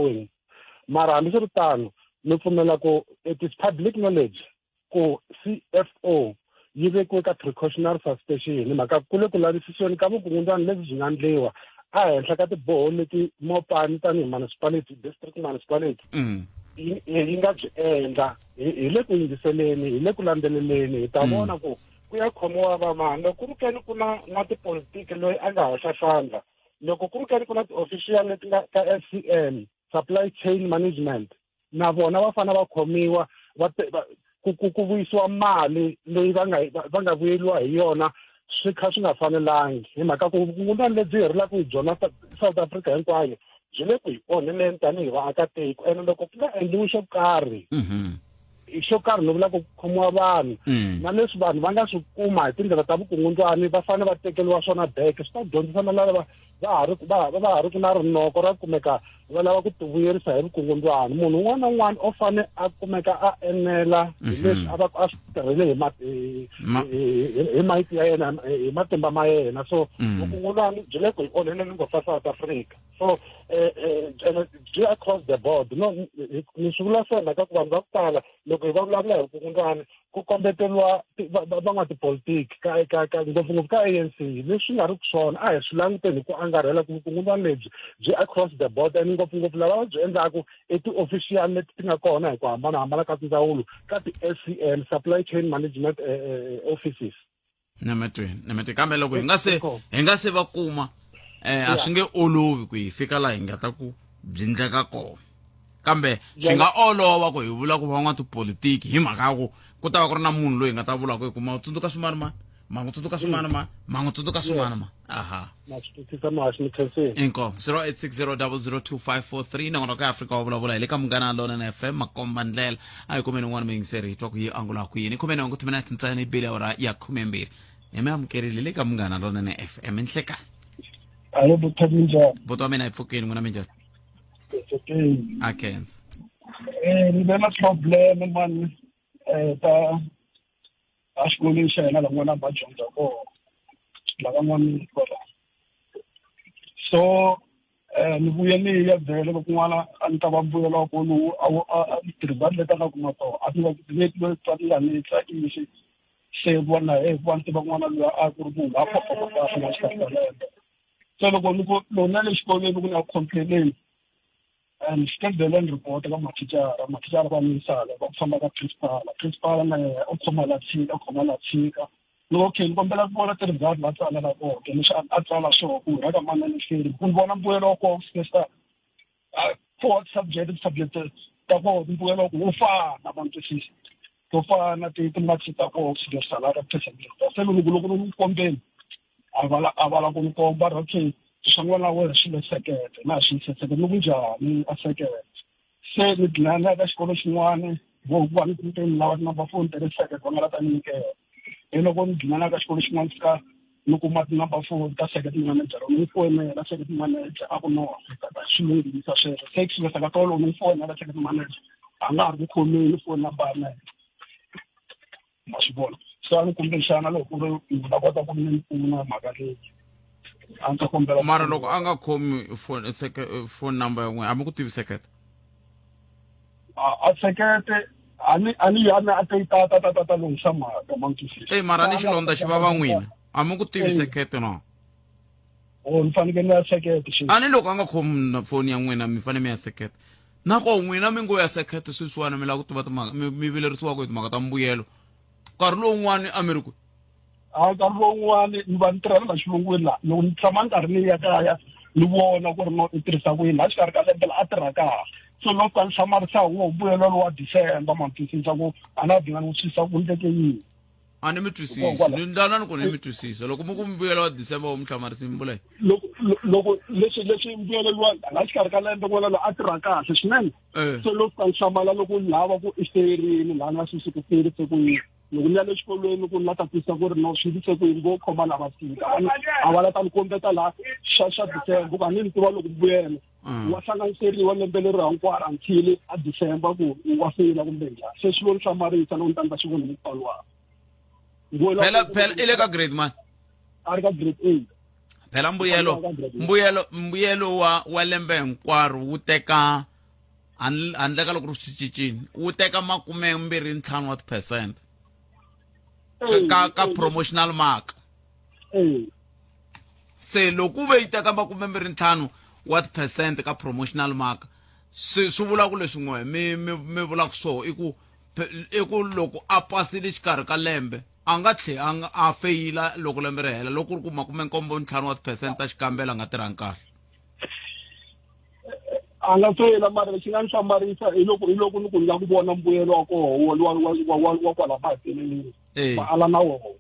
doing. Mara hambi swi ri tano ni pfumela ku it is public knowledge ku CFO yi vekiwe ka precautionary suspension hi mhaka ku le ku lavisisiweni ka vukungundzwana lebyi byi nga endliwa ehenhla ka tiboho leti Mopani tanihi municipality district municipality yi nga byi endla hi le ku yingiseleni hi le ku landzeleleni hi ta vona ku ya khomiwa vamani loko ku ri keni ku na n'watipolitiki loyi a nga hoxa xandla loko ku ri keni ku na ti-official leti nga ka SCM supply chain management na vona va fanele va khomiwa ku vuyisiwa mali leyi va nga vuyeliwa hi yona swi kha swi nga fanelangi hi mhaka ku vukungundzwana lebyi herilaka hi byona South Africa hinkwayo byi le ku hi onheleni tanihi vaakatiko ene loko ku nga endliwi xo karhi xo karhi ni vula ku khomiwa vanhu na leswi vanhu va nga swi kuma hi tindlela ta vukungundzwani va fanele va tekeriwa swona back swi ta dyondzisa na lava va ha ri ku na rinoko ra kumeka va lava ku tivuyerisa hi vukungundzwani munhu un'wana na un'wana u fane a kumeka a enela hi leswi a va a swi tirhele hi mahiti ya yena hi matimba ma yena so vukungundzwani byi le ku hi onheleni ngopfu South Africa so byi across the board no ni swi vula swona ka ku vanhu va ku tala loko hi va vulavula hi vukungundzwani ku kombeteriwa van'watipolitiki ngopfungopfu ka ANC leswi nga ri ku swona a hi swi languteni ku angarhela ku vukungundzwani lebyi byi across the board and ngopfungopfu lava va byi endlaku i ti-official leti ti nga kona hi ku hambanahambana ka tindzawulo ka ti-SCM supply chain management offices nemetweni kambe loko hi nga se va kuma a swi nge olovi ku hi fika laha hi nga ta ku byi ndleka kona kambe swi nga olova ku hi vula ku van'watipolitiki hi mhaka ku ku ta va ku ri na munhu loyi hi nga ta vula ku hi kuma tsundzuka swin'wana mangu tsundzuka swin'wana aha inko 0860002543 nangona ka Afrika wa vulavula hi le ka Munghana Lonene FM makomba ndlela a hi kumeni n'wana miyingiseri hi twa ku yi angula ku yini khumeni wangu timina tintsani bile ora ya 12 hi mi amukerile le ka Munghana Lonene FM nhleka ayo buthaminja botwa mina ipfukeni n'wana minjani Akens ni na problem man ta ashkoli shayna la ngwana ba jonga ko la ngwana ko so ni vuye ni ya vele ku n'wana a ni ta va mbuyelo ko lu a tirhisa leta na kuma to a ti va leti lo tsatila ni tsa isi se vona vanti van'wana lo a ku ri munhu a papa ka na xikandalo so loko ni ko lona le xikolweni ku na complaint and schedule report ka mathicara va misala va famba ka principal na o khoma la tshika loko khe ni kombela ku vona ti-result va tsala la kona leswi a tsala swo ku rhaka management ku vona mbuyelo ko sesta for subject ta ko mbuyelo ku ufana abantu sisi to fana ti-marks ta ko sesta la percentage se loko ni kombeni avala ku komba okay swangwana wena swilo sekete na swi sekete ni kunjani a sekete se ni dlana ka xikolo xin'wana vo va ni tinteni lava na bafoni tere sekete va nga la ta nyikela loko ni dlana ka xikolo xin'wana fika ni kuma number 4 ka second manager ni fonela second manager a ku no ta xilungisa sweswo se xilo sa ka tolo ni fonela second manager a nga ha ri khomi ni fona bana masibona so ani kumbexana loko ri va kota ku ni pfuna mhaka leyi mara loko a nga khomi phone number ya n'wina a mi ku tivi sekete a sekete ani yana a ta lungisa mhaka mangisisi mara ni xilondza xi vava n'wina a mi ku tivi sekete no ni fanekele ni ya sekete ani loko a nga khomi na foni ya n'wina mi fanele mi ya sekete nako n'wina mi ngo ya sekete sweswiwana mi lava ku tiva timhaka mi vilerisiwaka hi timhaka ta mbuyelo nkarhi lowun'wani a mi ri ku nkarhi lowun'wani ni va ni tirhela na xilungwini laha loko ni tshama nkarhi ni ya kaya ni vona ku ri no i tirhisa ku yini a xikarhi ka lembe la a tirha kaha so loko a ni hlamarisa wo mbuyelo wa December matwisisa ku a na dinga ni wisisa ku ndleke yini a ni mi twisisa ni ndana ni ku ni mi twisisa loko mu ku mbuyelo wa December wo mi hlamarisi mi vula loko leswi mbuyelo wa a xikarhi ka lembe wona lo a tirha kahle swinene so loko a hlamala loko ni lava ku isterini la na swi ku tirhise ku yini loko ni ya le xikolweni ku ni la tatisa ku ri no swi ndise ku yini ngo khoma lava fika a va la ta ni kombeta la xa December ku a ni tiva loko mbuyelo wa hlanganiseriwa lembe leri hinkwaro until a December ku wa fila kumbe njhani se xivoni xa marisa loko ni ta ndza xivoni mupfalwa phela ile ka grade man a ri ka grade 8 phela mbuyelo wa lembe hinkwaro wu teka handle ka loko ri swi cincini wu teka 25 wa ti-percent ka promotional mark se loko ve yi teka 25 wa ti-percent ka promotional mark swi vula ku leswin'we mi vula ku so i ku loko a pasile xikarhi ka lembe a nga tlhe a feyila loko lembe ri hela loko ri ku 75 wa ti-percent ta xikambelo a nga tirhangi kahle a nga feyila mara lexi nga ni hlamarisa hi loko ni ku ni nga ku vona mbuyelo wa koho wa kwala maheteleleni ma ala na woho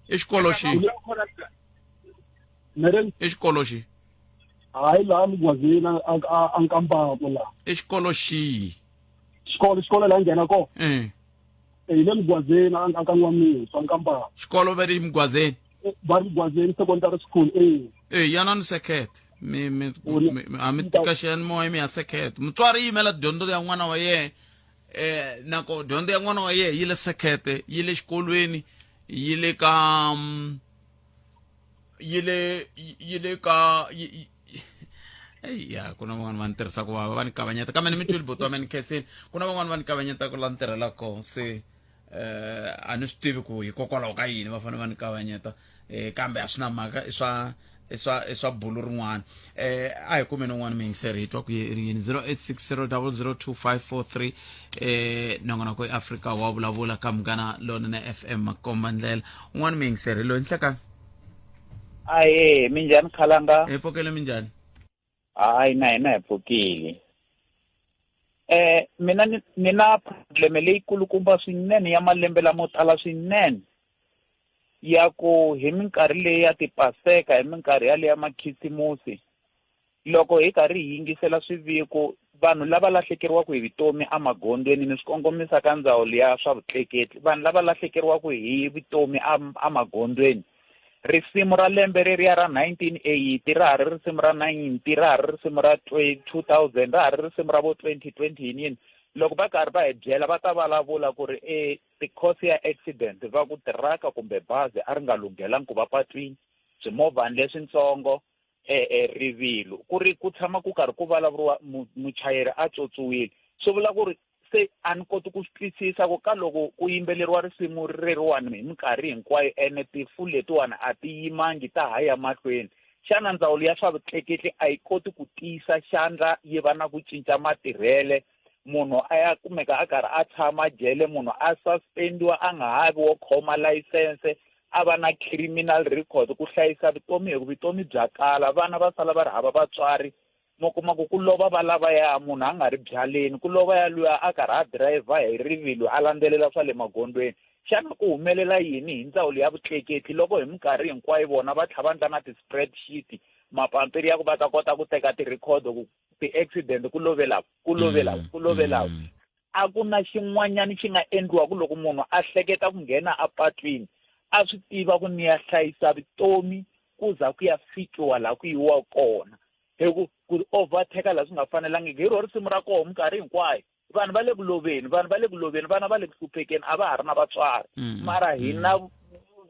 i xikolo xihi i xikolo xihi hayi laha mugwazini a nkampako laha i xikolo xihi xikolo laha nghena kona hi le mugwazini a ka N'wamintsu nkampako xikolo va ri mugwazini va ri mugwazini secondary school yana ni sekete a mi tika xiyani moya mi ya sekete mutswari yimela dyondzo ya n'wana wa yena nako dyondzo ya n'wana wa yena yi le sekete yi le xikolweni yi le ka ya kuna van'wana va ni tirhisaka vava va ni kavanyeta kambe ni mi twile boto wa mina khensini ku na van'wana va ni kavanyetaka la ni tirhelaka se a ni swi tivi ku hikokwalaho ka yini va fanele va ni kavanyeta kambe a swi na mhaka i swa bulu rin'wana a hi kumeni un'wana miyingiseri hi twa ku yini 0860002543 nongonoko eAfrika wa vulavula ka Munghana Lonene FM makomba ndlela un'wana miyingiseri loyi nhlekani aye minjhani khalanga hi pfukile minjhani hayi na hina hi pfukile mina ni na problem leyikulukumba swinene ya malembe lamo tala swinene ya ku hi minkarhi leyi ya tipaseka hi minkarhi yaleyo ya makhisimusi loko hi karhi hi yingisela swiviko vanhu lava lahlekeriwaka hi vitomi amagondweni ni swi kongomisa ka ndzawulo ya swa vutleketli vanhu lava lahlekeriwaka hi vitomi amagondweni risimu ra lembe reriya ra 1980 ra ha ri risimu ra 90 ra ha ri risimu ra 2000 ra ha ri risimu ra vo 2020 yini loko va karhi va hi byela va ta vulavula ku ri because ya accident va ku tiraka kumbe bazi a ri nga lunghelangi ku va patwini swimovhani leswintsongo rivilo ku ri ku tshama ku karhi ku vulavuriwa muchayeri a tswotswiwile swi vula ku ri se a ni koti ku swi twisisa ku ka loko ku yimbeleriwa risimu reriwani hi minkarhi hinkwayo ene tifu letiwani a ti yimangi ta ha ya mahlweni xana ndzawulo ya swa vutleketli a yi koti ku tisa xandla yi va na ku cinca matirhele munhu a ya kumeka a karhi a tshama jele munhu a suspendiwa a nga ha vi wo khoma layisense a va na criminal record ku hlayisa vutomi hi ku vutomi bya kala vana va sala va ri hava vatswari mo kuma ku lova va lava ya munhu a nga ri byaleni ku lova ya luya a karhi a driver hi rivilo a landzelela swa le magondweni xana ku humelela yini hi ndzawulo ya vutleketli loko hi minkarhi hinkwayo vona va tlhava ndla na ti-spreadsheet mapampiri ya ku va ta kota ku teka ti-record ku ti-accident ku lovela a ku na xin'wanyana xi nga endliwa ku loko munhu a hleketa ku nghena apatwini a swi tiva ku ni ya hlayisa vutomi ku za ku ya fikiwa laha ku yiwa kona hi ku overtake laha swi nga fanelangiki hi ro risimu ra koho minkarhi hinkwayo vanhu va le ku loveni vana va le ku hluphekeni a va ha ri na vatswari mara hina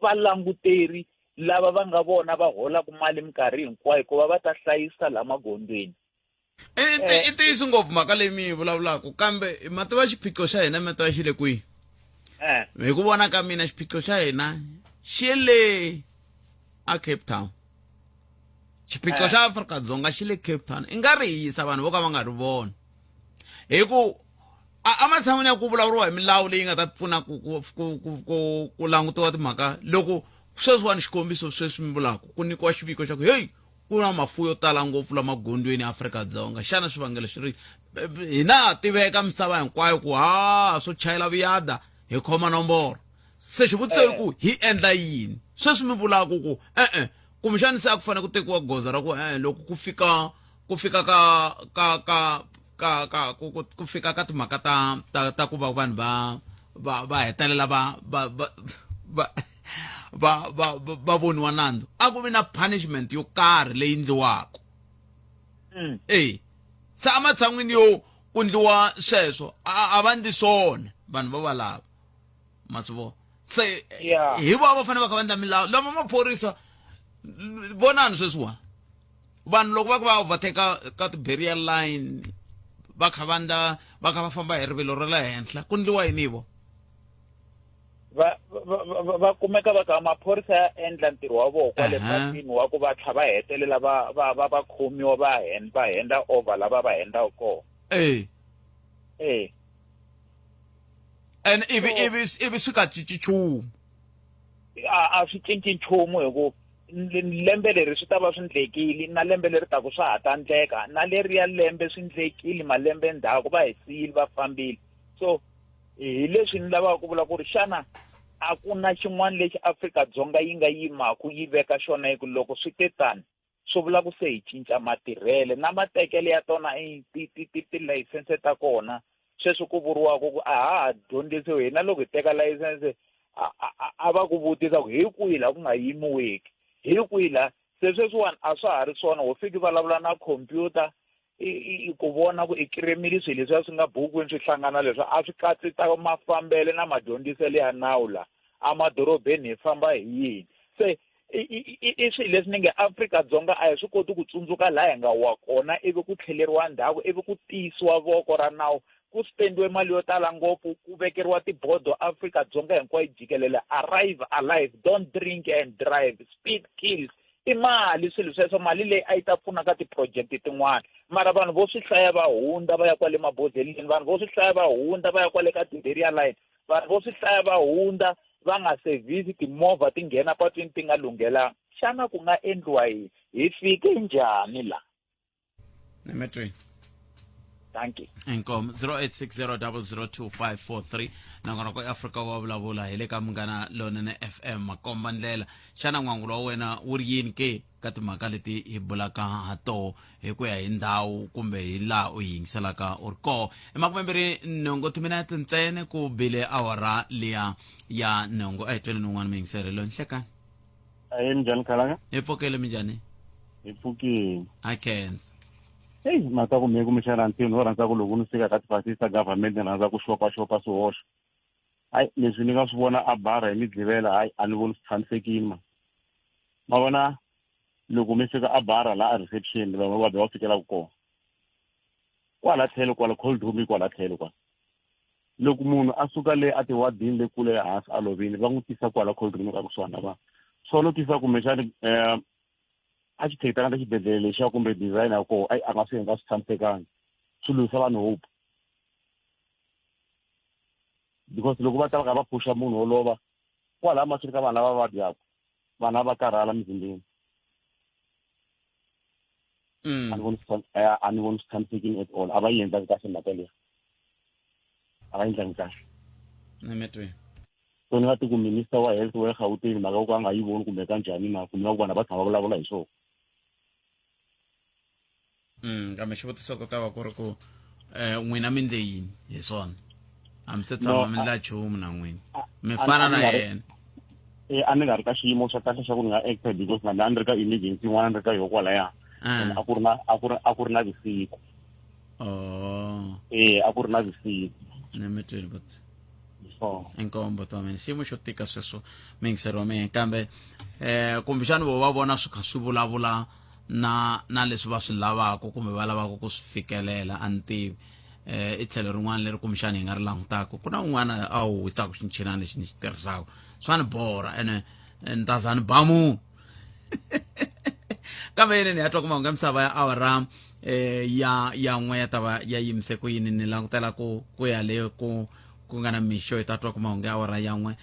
valanguteri lava va nga vona va holaka mali minkarhi hinkwayo ku va va ta hlayisa laha magondweni i tiyisi ngopfu mhaka leyi mi yi vulavulaka kambe ma tiva xiphiqo xa hina mi tiva xi le kwihi hi ku vona ka mina xiphiqo xa hina xi le a Cape Town xiphiqo xa Afrika-Dzonga xi le Cape Town i nga ri yisa vanhu vo ka va nga ri vona hi ku amatshan'wini ya ku vulavuriwa hi milawu leyi nga ta pfuna ku langutiwa timhaka loko sweswiwani xikombiso sweswi mi vulaka ku nyikiwa xiviko xa ku heyi ku na mafu yo tala ngopfu la magondweni ya Afrika-Dzonga xana swivangelo swi ri hina tiveka misava hinkwayo ku swo chayela vuyada hi khoma nomboro se xivutiso i ku hi endla yini sweswi mi vulaka ku kumbexani se a ku fanele ku tekiwa goza ra ku loko ku fika ka timhaka ta ku va vanhu va hetelela va voniwa nandzu a ku vi na punishment yo karhi leyi ndliwaka se amatshan'wini yo ku ndliwa sweswo a va ndli swona vanhu va valava ma swi vona se hi va fanele va kha va endla milawu lama maphorisa vonani sweswiwani vanhu loko va ku va overtake ka ti-barrier line va kha va famba hi rivilo ra le henhla ku ndliwa yini vo va kumeka va ka maphorisa ya endla ntirho wa vona kwale patwini wa ku va tlha va hetelela va khomiwa va henda over lava va hendaka kona and ivi swi ka cinci nchumu a swi cinci nchumu hi ku lembe leri swi ta va swi ndlekile na lembe leri taku swa ha ta ndleka na leriya lembe swi ndlekile malembe ndzhaku va hi siyile va fambile so hi leswi ni lavaka ku vula ku ri xana a ku na xin'wana lexi Afrika-Dzonga yi nga yimaku yi veka xona hi ku loko swi te tani swi vula ku se hi cinca matirhele na matekele ya tona tilayisense ta kona sweswi ku vuriwaka ku a ha dyondzisiwi hina loko hi teka layisense a va ku vutisa ku hi kwihi laha ku nga yimiweki hi kwihi laha se sweswiwani a swa ha ri swona ho fiki vulavula na khompyuta ku vona ku i kiremile swilo leswiya swi nga bukwini swi hlangana leswi a swi katsi ta mafambele na madyondziselo ya nawu la emadorobeni hi famba hi yini se i swilo leswi ni nge Afrika-Dzonga a hi swi koti ku tsundzuka laha hi nga wa kona ivi ku tlheleriwa ndhawu ivi ku tiyisiwa voko ra nawu ku spendiwe mali yo tala ngopfu ku vekeriwa tibodo Afrika-Dzonga hinkwayo jikelele arrive alive don't drink and drive speed kills i mali swilo sweswo mali leyi a yi ta pfuna ka ti-project tin'wana mara vanhu vo swi hlaya va hundza va ya kwale mabodhleleni vanhu vo swi hlaya va hundza va ya kwale ka ti-barrier line vanhu vo swi hlaya va hundza va nga sevhisi timovha ti nghena patwini ti nga lunghelanga xana ku nga endliwa yini hi fike njhani la Nemetri thank you Enkom 0860002543 nangona ko Africa wa vulavula hi le ka Munghana Lonene FM makomba ndlela xana n'wangulo wa wena wu ri yini ke ka timhaka leti hi bulaka ha to hi ku ya hi ndhawu kumbe hi laha u yingiselaka u ri koho emakumembiri nhongo timinete ntsene ku bile awara liya ya nhongo a hi twele nun'wana miyingiselelo nhlekani njhani khalanga hi pfukele minjhani hi pfukile a khensa hey mhaka ku mehe kumbexana ntirho wo rhandza ku loko ni fika ka tifasisa government ni rhandza ku xopaxopa swihoxo hayi leswi ni nga swi vona a bara hi midlivela hayi a ni voni swi tshamisekile ma vona loko mi fika a bara la a reception vanhu va va fikelaka kona kwala tlhelo kwala cold room kwala tlhelo kwala loko munhu a suka le a tiwadini le kule hansi a lovile va n'wi tisa kwala cold room ka kusuhana va solo tisa kumbexani architect anga xibedhlele lexiya kumbe designer ko ai a nga swi endla swi tshamisekanga swi lwisa vanhu hope because loko va ta va phusha munhu olova kwala mahlweni ka vanhu lava vabyaka vanhu va karhala mizimbeni a ni voni swi tshamisekile at all a va yi endlangi kahle mhaka leyi a va endlangi kahle Nemetri so ni nga ti ku minister wa health wa Gauteng mhaka ku a nga yi voni kumbe ka njhani na ku na ku vana va tshama va vulavula hi swona kambe xivutiso ko ta va ku ri ku n'wina mi ndle yini hi swona a mi se tshama mi ndla nchumu na n'wina mi fana na yena a ni nga ri ka xiyimo xa kahle xa ku ni nga actor because na ni ri ka emergency n'wana ni ri ka yoho kwalaya a ku ri na visiku a ku ri na visiku Nemetri but so enkombo ta mina xiyimo xo tika sweswo mingisero wa mina kambe kumbexani vo va vona swi kha swi vulavula na leswi va swi lavaka kumbe va lavaka ku swi fikelela a ni tivi i tlhelo rin'wana leri kumbexani hi nga ri langutaka ku na un'wana a wu wisaka xinchinana lexi ni xi tirhisaka swa ni bora ene ni ta za ni ba munhu kambe yini ni ya twa ku mahungu ya misava ya awara ya n'we ya ta va ya yimise ku yini ni langutela ku ya le ku nga na mixo hi ta twa ku mahungu ya awara ya n'we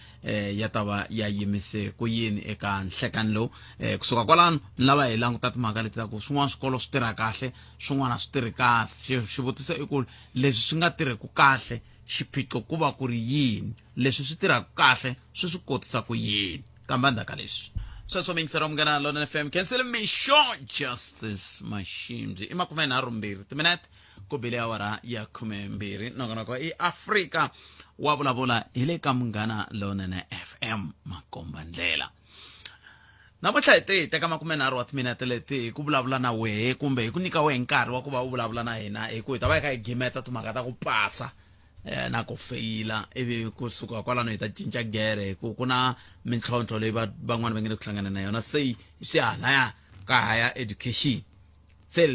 ya ta va ya yimise ku yini eka nhlekani lowu kusuka kwalano ni lava hi languta timhaka leti ta ku swin'wana swikolo swi tirha kahle swin'wana swi tirhi kahle xivutiso i ku leswi swi nga tirheku kahle xiphiqo ku va ku ri yini leswi swi tirhaku kahle swi kotisa ku yini kambe endzhaku leswi sweswo mingisero Munghana Lonene FM cancel mixo justice mashimzi i 22 timinete ku bile awara ya 12 nongonoko i Afrika wa vulavula hi le ka Munghana Lonene FM makomba ndlela namuntlha hi teka 30 wa timinete leti ku vulavula na wehe kumbe hi ku nyika wehe nkarhi wa ku va u vulavula na hina hi ku hi ta va hi kha hi gimeta timhaka ta ku pasa na ku feyila ivi kusuka kwalano hi ta cinca gere ku na mintlhontlho leyi van'wana va nge le ku hlangana na yona se swi halaya ka higher education se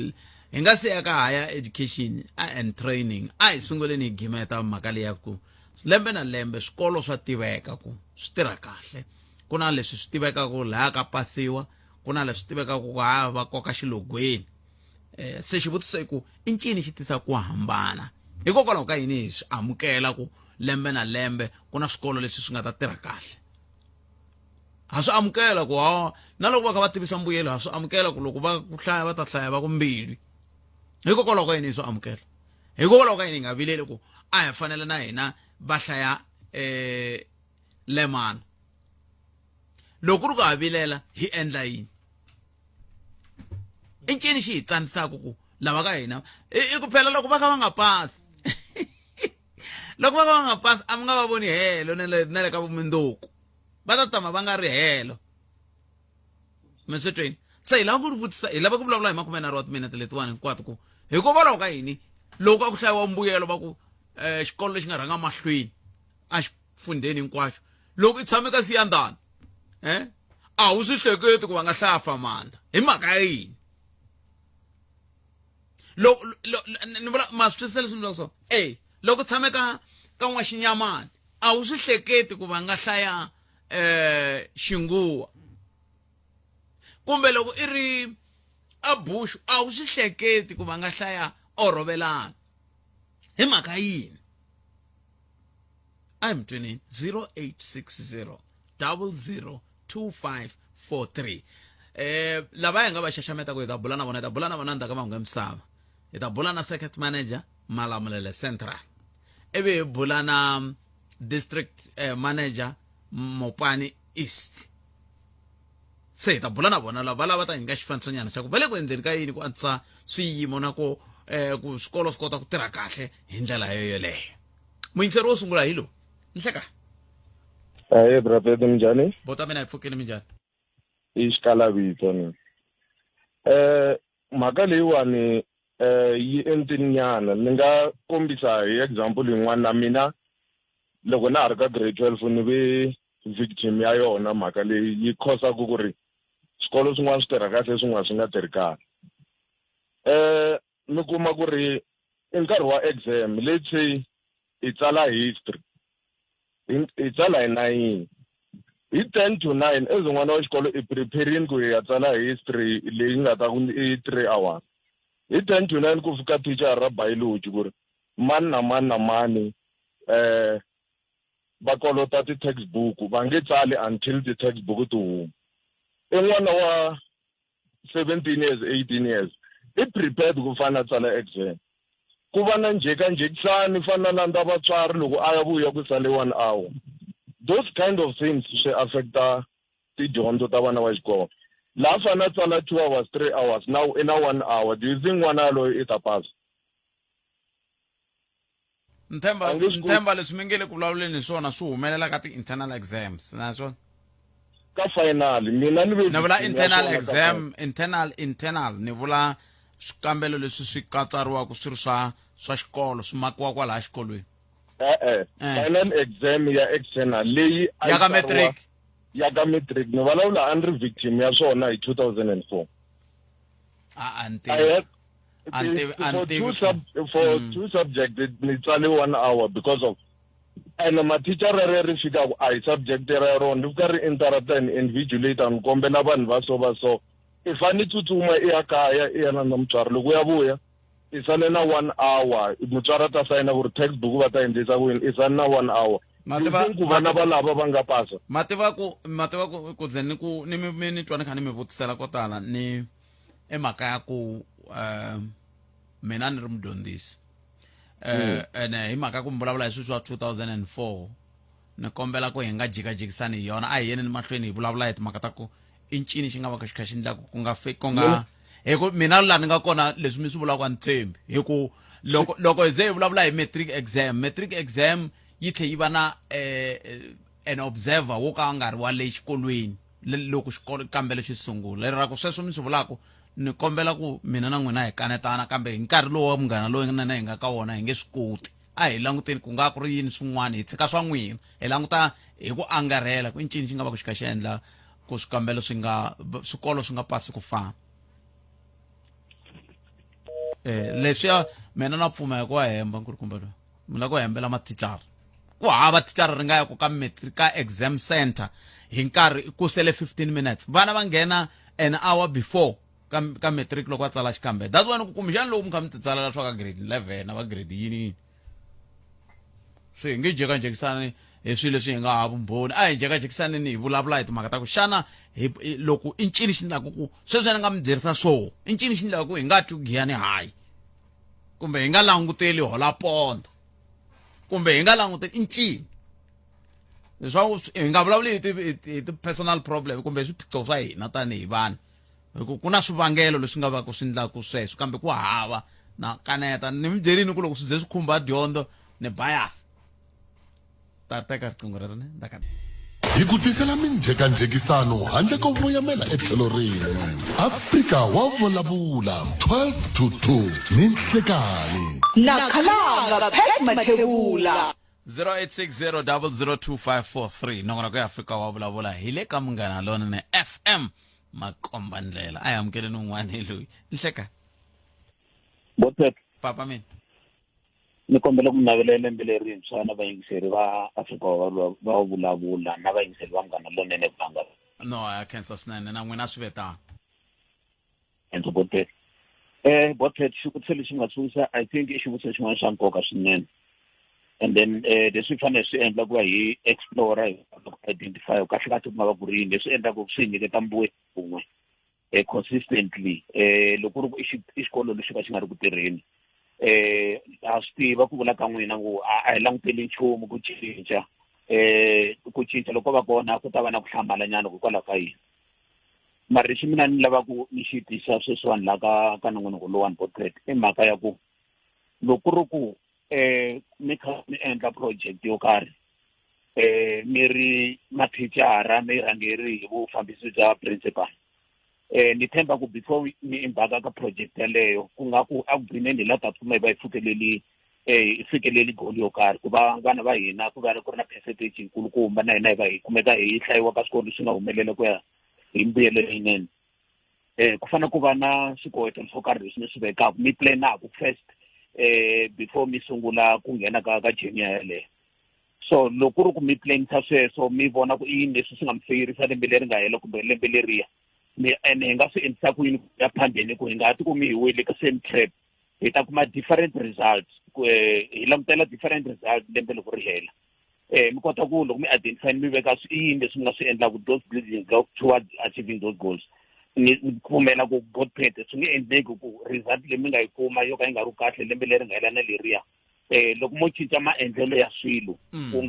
hi nga se ya ka higher education and training a hi sunguleni hi gimeta mhaka leya ku lembe na lembe swikolo swa tiveka ku swi tirha kahle ku na leswi swi tiveka ku laha ka pasiwa ku na leswi tiveka ku va koka xilogweni se xivutiso i ku i ncini xi tisa ku hambana hikokwalaho ka yini hi swi amukela ku lembe na lembe ku na swikolo leswi swi nga ta tirha kahle ha swi amukela ku na loko va kha va tivisa mbuyelo ha swi amukela ku loko va ku hlaya va ta hlaya va ku mbirhi hikokwalaho ka yini hi swi amukela hikokwalaho ka yini hi nga vileli ku a hi fanele na hina va hlaya lemana loko ku ri ku ha vilela hi endla yini i ncini xi hi tsandzisaka ku lava ka hina i ku phela loko va kha va nga pasi loko va kha va nga pasi a mi nga va voni helo na le ka vumundzuku va ta tama va nga ri helo meswetweni se hi lava ku ri vutisa hi lava ku vulavula hi 30 timinete letiwani hinkwato ku hikokwalaho ka yini loko a ku hlayiwa mbuyelo va ku xikolo lexi nga rhanga mahlweni a xifundeni hinkwaxo loko i tshame ka siyandani a wu swi hleketi ku va nga hlafa mandla hi mhaka ya yini ni vula ma swi twisisa leswi ni vulaka swona loko tshame ka n'waxinyamani a wu swi hleketi ku va nga hlaya xinguwa kumbe loko i ri a bushu a wu swi hleketi ku va nga hlaya orovelana hi mhaka yini a hi mi twenini 0860 002543 lava hi nga va xaxameta ku hi ta bula na vona hi ta bula na vona ndzhaku ka mahungu ya misava hi ta bula na circuit manager Malamulele Central ivi hi bula na district manager Mopani East se hi ta bula na vona lava lava ta hi nga xifanisonyana xa ku va le ku endleni ka yini ku antswisa swiyimo na ku swikolo swi kota ku tirha kahle hi ndlela yoyoleyo muyingiseri wo sungula hi lowu ni hleka brother minjhani bota mina hi pfukile minjhani i xikalavito ni mhaka leyiwani yi entininyana ni nga kombisa hi example yin'wana na mina loko na ha ri ka grade 12 ni ve victim ya yona mhaka leyi yi khosaku ku ri swikolo swin'wana swi tirha kahle swin'wana swi nga tirhi kahle mi kuma ku ri i nkarhi wa exam let's say i tsala history i tsala hi 9 hi 10 to 9 as n'wana wa xikolo i preparing ku ya tsala history leyi nga ta ku i 3 hours hi 10 to 9 ku fika teacher ra biology ku ri mani na mani va kolota ti-textbook va nge tsali until ti-textbook ti huma i n'wana wa 17 years 18 years i prepared ku fana tsala exam ku va na njhekanjhekisani fana na ndza vatswari loko a ya vuya ku sale 1 hour those kind of things swi affecta tidyondzo ta vana va xikolo laha fana tsala 2 hours 3 hours now in a 1 hour do you think n'wana yaloyo i ta pasa nthemba leswi mi nge le ku vulavuleni hi swona swi humelela ka ti-internal exams naswona ka final mina ni vula internal ni vula swikambelo leswi swi katsariwaka swi ri swa xikolo swi makiwa kwalaha xikolweni final exam ya external leyi ya ka matric ni vulavula a ni ri victim ya swona hi 2004 for two subjects ni tsale 1 hour because of and mathicara ri fika ku a hi subject ra rona ni fika ri interrupt and invigilate ni kombela vanhu va so i fane tsutsuma i ya kaya i yana na mutswari loko ya vuya i sale na 1 hour mutswari ta sayina ku ri textbook va ta endlisa ku yini i sale na 1 hour ku vana va lava va nga pasa mativa ku ze ni twa ni kha ni mi vutisela ko tala ni emhaka ya ku mina ni ri mudyondzisi ene hi mhaka ku mi vulavula hi swilo swa 2004 ni kombela ku hi nga jikajikisani hi yona a hi yeni ni mahlweni hi vulavula hi timhaka ta ku i ncini xi nga va xi kha xi endlaku ku nga hi ku mina laha ni nga kona leswi mi swi vulaka a ni tshembi hi ku loko hi ze hi vulavula hi matric exam yi tlhe yi va na an observer wo ka nga ri wa le xikolweni loko kambelo xi sungula leri ra ku sweswo mi swi vulaka ni kombela ku mina na n'wina hi kanetana kambe hi nkarhi lowu wa munghana loyi na hi nga ka wona hi nge swi koti a hi languteni ku nga ku ri yini swin'wana hi tshika swa n'wina hi languta hi ku angarhela ku i ncini xi nga va ku xi kha xi endla ku swikambelo swikolo swi nga pasi ku fana leswiya mina na pfumela ku hemba nkulukumba loyi mina ku hembela mathicara ku hava thicara ri nga ya ku ka matric ka exam center hi nkarhi ku sele 15 minutes vana va nghena an hour before ka matric loko va tsala xikambe that's why ku kumbexani loko mi kha mi titsalela swa ka grade 11 na va grade yini swi nge jekajekisani hi swilo leswi hi nga ha vumbhoni a hi jekajekisanini hi vulavula hi timhaka ta ku xana loko i ncini xi endlaku ku sweswi ni nga mi byerisa swoho i ncini xi endlaku ku hi nga twi giyani hayi kumbe hi nga languteli hola pondo kumbe hi nga languteli i ncini leswaku hi nga vulavuli hi ti-personal problem kumbe swiphiqo swa hina tanihi vanhu ku na swivangelo leswi nga va ku swi endlaku sweswo kambe ku hava na kaneta ni mi byerini ku loko swi ze swi khumba dyondzo ni bias teka riqingho rero hi ku tisela minjhekanjhekisano handle ko voyamela etlhelo rin'we Afrika wa vulavula 12 to 2 ni Nhlekani nakhalanga Pat Mathebula 0860002543 nongona ku Afrika wa vulavula hi le ka Munghana Lonene FM makomba ndlela a hi amukeleni un'wana loyi Nhlekani Botet papa mina ni kombela ku navelela lembe lerintshwa na vayingiseri va Afrika va vulavula na vayingiseri va Munghana Lonene banga no I can't swinene na n'wina swi vetana enzo Botet Botet xivutiso lexi nga susa I think i xivutiso xin'wana xa nkoka swinene and then leswi fanele swi endla ku va hi explore hi identify kahle kahle ku nga va ku ri yini leswi endlaku swi nyiketa mbuye kun'we consistently loko ri i xikolo lexi ka xi nga ri ku tirheni a swi tiva ku vula ka n'wina ku a hi languteli nchumu ku cinca loko va kona ku ta va na ku hlambalanyana hikwalaho ka yini mara lexi mina ni lava ku ni xi tisa sweswiwani laha ka nongonoko lowani Portrait i mhaka ya ku loko ri ku mi kha mi endla project yo karhi mi ri mathicara mi rhangeri hi vufambisi bya principal ni tshemba ku before mi embarka ka project yaleyo ku nga ku agreement la ta kuma va ifikeleli goal yo karhi ku va vana va hina ku va ri ku ri na percentage nkulukumba na hina hi va hi kumeka hi hlayiwa ka swikolo swi nga humelela ku ya hi mbuyelo leyinene ku fana ku va na swikoweto swo karhi leswi mi swi vekaka mi planaku first before mi sungula ku nghena ka junior yaleyo so loko ri ku mi planisa sweswo mi vona ku i yini leswi swi nga mi feyirisa lembe leri nga hela kumbe lembe leriya and hi nga swi endlisa ku yini ya phambeni ku hi nga ti kumi hi wele ka same trap hi ta kuma different results hi langutela different results lembe loko ri hela mi kota ku loko mi identify mi veka i yini leswi mi nga swi endlaku those buildings towards achieving those goals ni kumela ku both parties swi nge endleki ku result leyi mi nga yi kuma yo ka yi nga ri kahle lembe leri nga hela na leriya loko mo cinca maendlelo ya swilo ku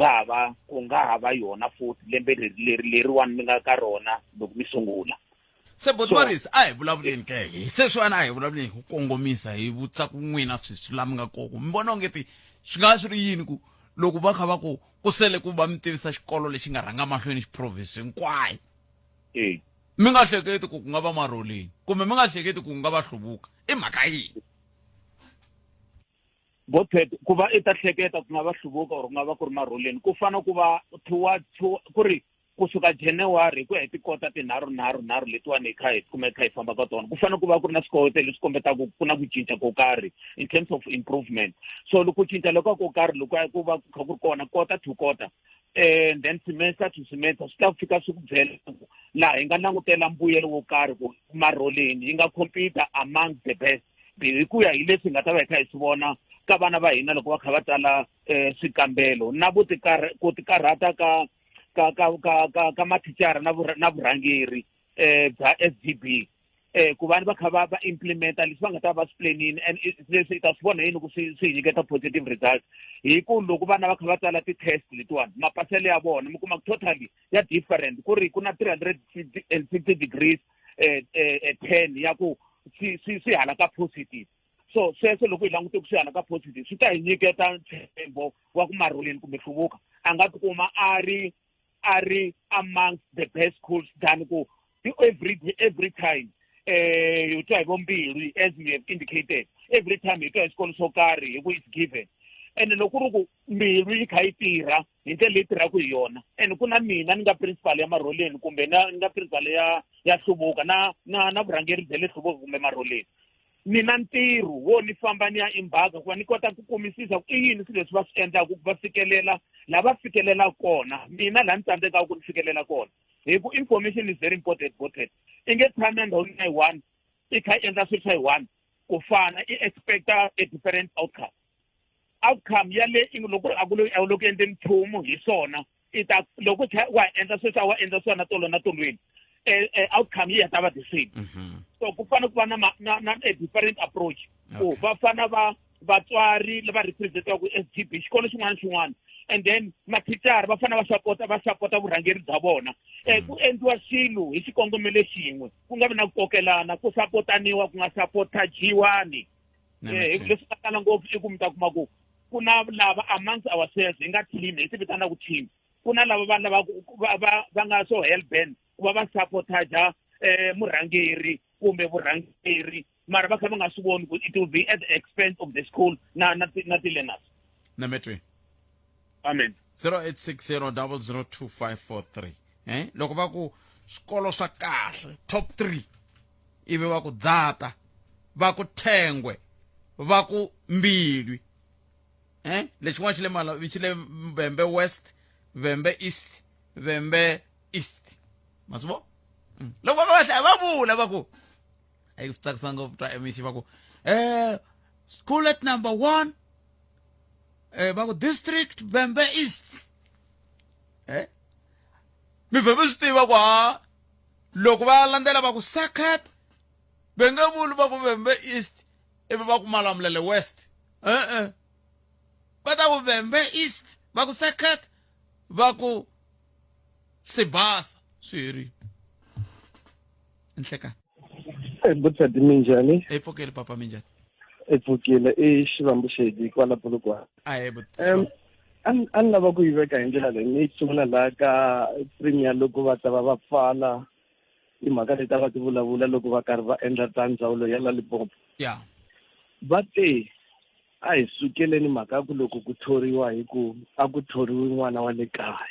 nga hava yona futhi lembe leriwani mi nga ka rona loko mi sungula se but Boris a hi vulavuleni ke sweswiwani a hi vulavuleni hi ku kongomisa hi vutisa ku n'wina swi lama nga koko mi vona ongeti swi nga swi ri yini ku loko va kha va ku sele ku va mi tivisa xikolo lexi nga rhanga mahlweni xiprovince hinkwayo mi nga hleketi ku nga va maroleni kumbe mi nga hleketi ku nga va hluvuka i mhaka yini Botet ku va i ta hleketa ku nga va hluvuka or ku nga va ku ri maroleni ku fana ku va ku ri kusuka January ku ya hi tikota tinharhu letiwani hi kha hi famba ka tona ku fanele ku va ku ri na swikoweto leswi kombetaka ku na ku cinca ko karhi in terms of improvement so loko ku cinca loko ko karhi loko ku va ku kha ku ri kona quarter to quarter then semester to semester swi ta fika swi ku byela laha hi nga langutela mbuyelo wo karhi ku maroleni yi nga compete among the best hi ku ya hi leswi hi nga ta va hi kha hi swi vona ka vana va hina loko va kha va tsala swikambelo na ku tikarhata ka mathicara na vurhangeri bya SGB ku vanhu va kha va implementa leswi va nga ta va splanini and leswi i ta swi vona yini ku swi nyiketa positive results hi ku loko vana va kha va tsala ti-test letiwani mapaselo ya vona mi kuma totally ya different ku ri ku na 360 degrees 10 ya ku swi hala ka positive so sweswo loko hi langute ku swi hala ka positive swi ta hi nyiketa ntshembo wa ku maroleni kumbe hluvuka a nga tikuma a ri amongst the best schools than ku every time you twa hi vombirhi as we have indicated every time hi twa hi xikolo swo karhi hi ku it's given and loko ri ku mbilu yi kha yi tirha hi ndlela leyi tirhaka hi yona and ku na mina ni nga principal ya maroleni kumbe ni nga principal ya hluvuka na vurhangeri bya le hluvuka kumbe maroleni ni na ntirho wo ni famba ni ya embaga ku va ni kota ku kumisisa ku i yini swilo leswi va swi endlaka ku va fikelela lava fikelela kona mina la ni tsandzekaka ku ni fikelela kona hi ku information is very important i nge tshami endhawini ya one i kha i endla swilo swa one ku fana i expecta a different outcome ya le loko a loko endleni nchumu hi swona i ta loko wa endla swilo wa endla swona tolo na tolweni outcome yi ta va the same so ku fana ku va na a different approach ku va fana vatswari lava representaka SGB xikolo xin'wana and then mathicara va fana va support vurhangeri bya vona ku endliwa xilo hi xikongomelo xin'we ku nga vi na ku kokelana ku sapotaniwa ku nga sapotajiwani leswi nga tala ngopfu i ku mi ta kuma ku ku na lava amongst ourselves hi nga team hi tivitana ku team ku na lava va nga so hellbent ku va sapotaja murhangeri kumbe vurhangeri mara va kha va nga swi voni ku it will be at the expense of the school na ti-learners. Nametwe. Amen. 0860002543 loko va ku swikolo swa kahle top 3 ivi va ku Dzata va ku Thengwe va ku Mbilwi lexin'wana xi le Malawi xi le Vhembe West Vhembe East Vhembe East masivo loko va hlaya va vula va ku a yi tsakisa ngopfu twa MEC va ku school at number 1 va ku district Vhembe East mi vhembe swi tiva ku loko va landzela va ku Sakat va nge vuli va ku Vhembe East ivi va ku Malamulele West va ta ku Vhembe East va ku Sakat va ku Sibasa swi herile nhleka Butsati minjhani pfukile papa minjhani pfukile i Xivambu Shedi kwala Polokwane a ni lava ku yi veka hi ndlela leyi ni sungula laha ka premier loko va ta va pfala hi mhaka leti va ti vulavula loko va karhi va endla ta ndzawulo ya la Limpopo va te a hi sukeleni mhaka ya ku loko ku thoriwa hi ku a ku thoriwi n'wana wa le kaya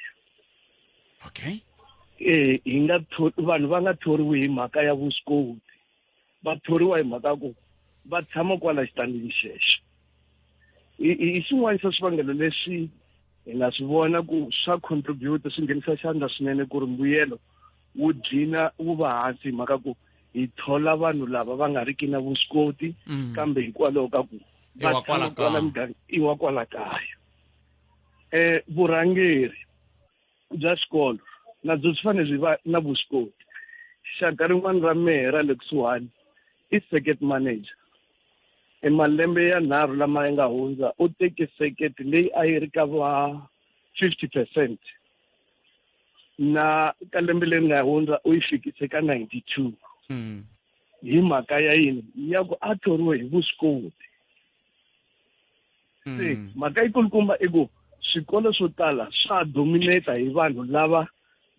hi nga vanhu va nga thoriwi hi mhaka ya vuswikoti va thoriwa hi mhaka ku va tshama kwala xitandini xexo hi swin'wana swa swivangelo leswi hi nga swi vona ku swa contribute swi nghenisa xandla swinene ku ri mbuyelo wu dlina wu va hansi hi mhaka ku hi thola vanhu lava va nga riki na vuswikoti kambe hikwalaho ka ku va tshama kwala muganga i wa kwala kaya vurhangeri bya xikolo na byo swi fanele byi va na vuswikoti xaka rin'wana ra mehe ra le kusuhani i circuit manager malembe ya 3 lama ya nga hundza u teke circuit leyi a yi ri ka va 50% na ka lembe leri nga hundza u yi fikise ka 92 hi mhaka ya yini ya ku a thoriwe hi vuswikoti se mhaka yikulukumba i ku swikolo swo tala swa dominata hi vanhu lava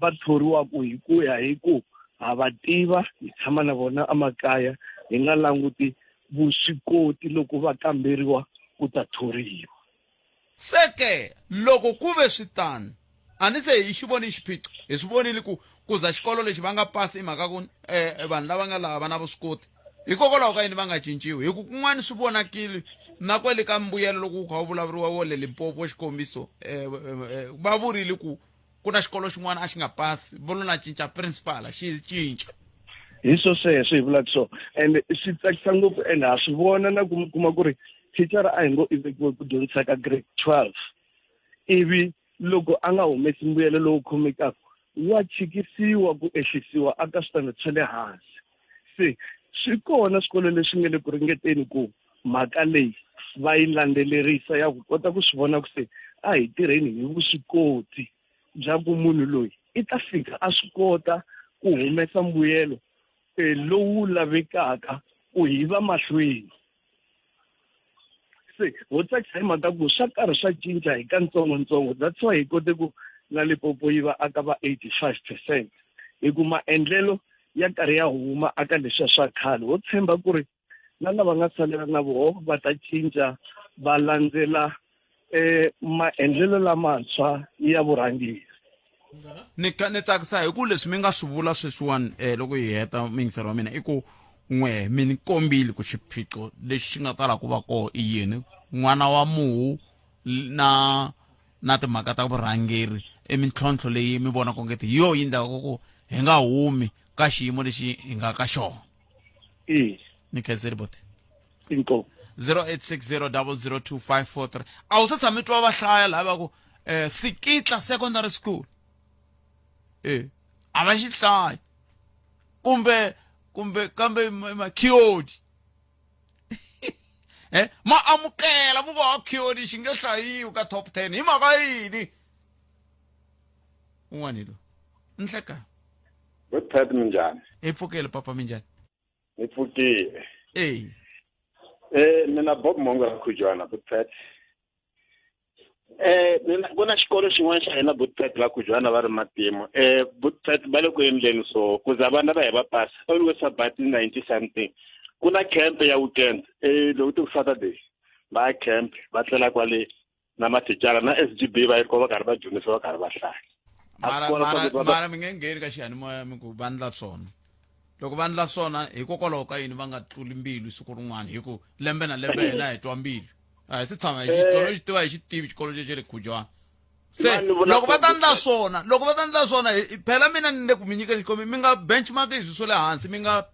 va thoriwaku hi ku ya hi ku ha va tiva hi tshama na vona emakaya hi nga languti vuswikoti loko va kamberiwa ku ta thoriwa seke loko ku ve switano a ni se hi xi voni xiphiqo hi swi vonile ku za xikolo lexi va nga pasi hi mhaka ku vanhu lava nga lava na vuswikoti hikokwalaho ka yini va nga cinciwi hi ku kun'wana swi vonakile na kwale ka mbuyelo loko ku kha vulavuriwa wo le Limpopo xikombiso va vurile ku na xikolo xin'wana a xi nga pasi volo na cinca principal xi cinca hi sweswo hi vulaka so and swi tsakisa ngopfu and ha swi vona na ku kuma ku ri thicara a hi ngo i vekiwe ku dyondzisa ka grade 12 ivi loko a nga humesi mbuyelo lowu khomekaka wa chikisiwa ku ehlisiwa aka switandati swa le hansi se swi kona swikolo leswi nga le ku ringeteni ku mhaka leyi va yi landzelerisa ya ku kota ku swi vona ku se a hi tirheni hi vuswikoti bya ku munhu loyi i ta fika a swi kota ku humesa mbuyelo lowu lavekaka ku hi va mahlweni se ho tsakisa hi mhaka ku swa karhi swa cinca hi kantsongontsongo that's why hi kote ku na Limpopo yi va aka va 85% hi ku maendlelo ya karhi ya huma aka leswiya swa khale ho tshemba ku ri na lava nga salela na voho va ta cinca va landzela maendlelo lamantshwa ya vurhangeri ni tsakisa hi ku leswi mi nga swi vula sweswiwani loko hi heta mingisero wa mina i ku n'we mi kombile ku xiphiqo lexi nga tala ku va ko i yini n'wana wa muhu na timhaka ta vurhangeri mintlhontlho leyi mi vona ku ngeti yo yi ndaka ku hi nga humi ka xiyimo lexi hi nga ka xona ni khenseri bote inko 0860002543 a wu se tshame twa va hlaya lava ku Sikitla secondary school a va xi hlaya kambe Makiodi ma amukela vuva wa Kiodi xi nge hlayiwi ka top 10 hi mhaka yini un'wana lo nhleka Butpet minjani hi pfukele papa minjani ni pfukile mina Bob Mongo Khujwana Butpet kuna xikolo xin'wana xa hina Butpet la Khujwana va ri matimu Butpet va le ku endleni so ku za vana va hi va pasa always about 90 something kuna camp ya weekend loko ti Saturday va camp va tlela kwale na mathicara na SGB va yi ko va karhi va dyondzisa va karhi va hlaya mara mi nge ngheni ka xiyanimoya mi ku vandla swona loko vandla swona hikokwalaho ka yini va nga tluli mbilu siku rin'wana hi ku lembe na lembe hina hi twa mbilu a hi se tshama xitolo xi tiva hi xitivi xikolo xexi le Khujwana se loko va ta ndla swona phela mina ni le ku mi nyika xikombi mi nga benchmark hi swo le hansi mi nga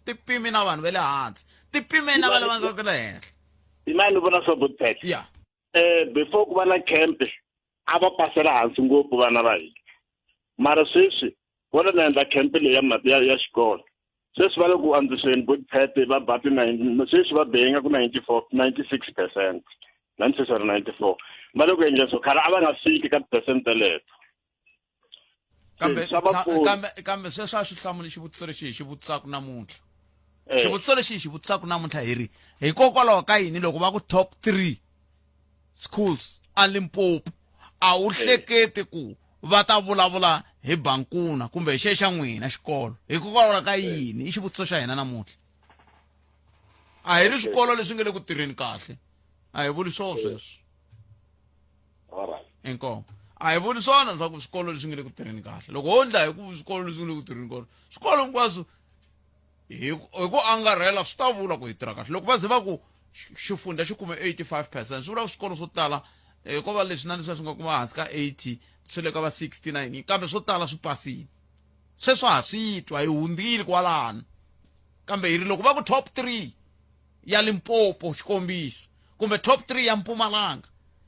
tipimi na vanhu va le hansi tipime na vana va nga ku le henhla imani vona swo Butpet ya before ku va na camp a va pasela hansi ngopfu vana va hina mara sweswi vona na endla camp leyi ya xikolo sweswi va le ku andziseni Butpet va bati 9 sweswi va benga ku 96%, 94 va le ku endla so khara a va nga fiki ka percent teleto kambe sweswi a swi hlamuli xivutiso lexi xi vutisaka namuntlha xivutiso lexi xi vutisaka namuntlha hikokwalaho ka yini loko va ku top 3 schools a Limpopo a wu hleketi ku va ta vulavula hi Bankuna kumbe xa n'wina xikolo hikokwalaho ka yini i xivutiso xa hina namuntlha a hi ri swikolo leswi nga le ku tirheni kahle a hi vuli sweswo inkomo a hi vuli swona swa ku swikolo leswi nga le ku tirheni kahle loko ho ndla hi ku swikolo leswi nga le ku tirheni kahle swikolo hinkwaswo hi ku angarhela swi ta vula ku hi tirha kahle loko va ze va ku xifundza xi kume 85%, swi vula swikolo swo tala ko va leswi na leswi swi nga kuma hansi ka 80 swi le ka va 69 kambe swo tala swi pasile sweswo ha swi twa hi hundzile kwalano kambe hi ri loko va ku top 3 ya Limpopo xikombiso kumbe top 3 ya Mpumalanga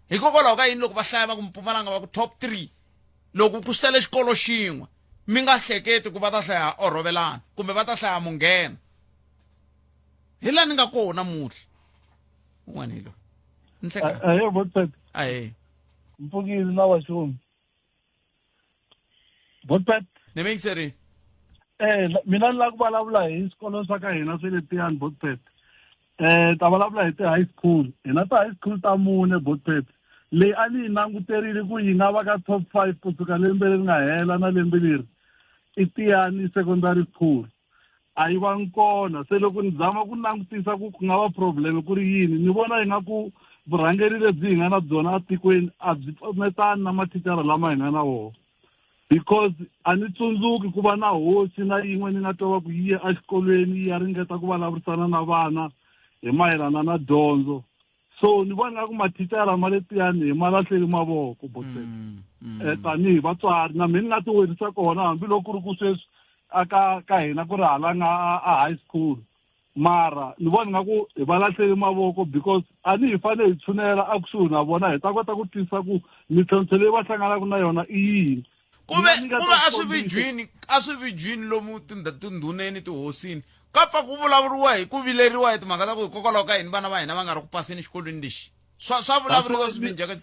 hikokwalaho ka yini loko va hlaya va ku Mpumalanga va ku top 3 loko ku sele xikolo xin'we mi nga hleketi ku va ta hlaya Orovelana kumbe va ta hlaya Munghena hi la ni nga kona namuntlha un'wana hilo ayo Butpet mpfukile na waxomi Butpet ni mi ngiseri mina ni la ku vulavula hi xikolo xa ka hina swe le Tiyani Butpet ta vulavula hi ti-high school hina ti-high school ta mune Butpet leyi a ni yi languterile ku yi nga va ka top 5 kusuka lembe leri nga hela na lembe leri i Tiyani secondary school a yi va kona se loko ni zama ku langutisa ku nga va problem ku ri yini ni vona yi nga ku vurhangeri lebyi hi nga na byona atikweni a byi pfumetani na mathicara lama hi nga na wona because a ni tsundzuki ku va na hosi na yin'we ni nga twa ku yi ya exikolweni ya ringeta ku vulavurisana na vana hi mayelana na dyondzo so ni vona nga ku mathicara ma le Tiyani hi ma lahleli mavoko Butpet tanihi vatswari na mina nga ti werisa kona hambiloko ku ri ku sweswi ka hina ku ri halanga a high school mara ni vona nga ku hi va lahleli mavoko because a ni hi fanele hi tshunela a kusuhi na vona hi ta kota ku tisa ku mintlhontlho leyi va hlanganaka na yona i yini kumbe a swi vijwini lomu tindhuneni tihosini ka pfa ku vulavuriwa hi ku vileriwa hi timhaka ta ku hikokwalaho ka yini vana va hina va nga ri ku paseni xikolweni lexi swa vulavuriwa swibinjaka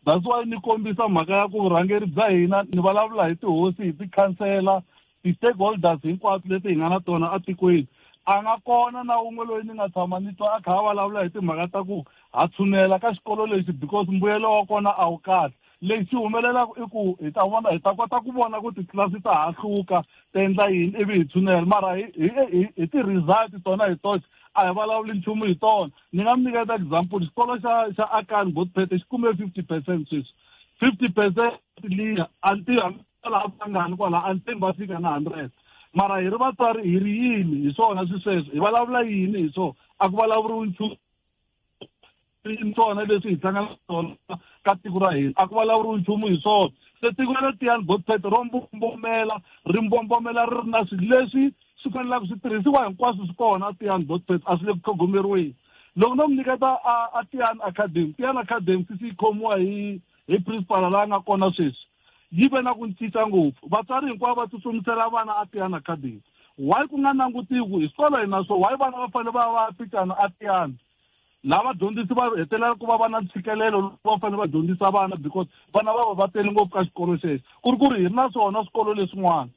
that's why ni kombisa mhaka ya ku vurhangeri bya hina ni vulavula hi tihosi hi tikhansela ti-stakeholders hinkwato leti hi nga na tona atikweni a nga kona na un'we loyi ni nga tshama ni twa a kha a vulavula hi timhaka ta ku ha tshunela ka xikolo lexi because mbuyelo wa kona a wu kahle lexi humelelaka i ku hi ta kota ku vona ku titlilasi ta ha hluka ta endla yini ivi hi tshunela mara hi ti-result tona hi toxe a hi vulavuli nchumu hi tona ni nga mi nyiketa example xikolo xa Akani Butpet xi kume 50% sweswi 50% liya laha vangani kwala until va fika na 100 mara hi ri vatswari hi ri yini hi swona sweswo hi vulavula yini hi swona a ku vulavuriwi nchumu swona leswi hi tlangana swona ka tiko ra hina a ku vulavuriwi nchumu hi swona se tiko ra Tiyani Botpet ro mbombomela ri mbombomela ri ri na swilo leswi swi fanelaka swi tirhisiwa hinkwaswo swi kona Tiyani Botpet a swi le ku tlhogomeriweni loko no mi nyiketa a Tiyani Academy sisi khomiwa hi principal la nga kona sweswi yi ve na ku cinca ngopfu vatswari hinkwavo va tsutsumisela vana a Tiyani Academy why ku nga langutiwi hi swikolo hina so why vana va fanele va pitana a Tiyani lava dyondzisi va hetelela ku va na ntshikelelo va fanele va dyondzisa vana because vana va tele ngopfu ka xikolo xexo ku ri hi ri na swona swikolo leswin'wana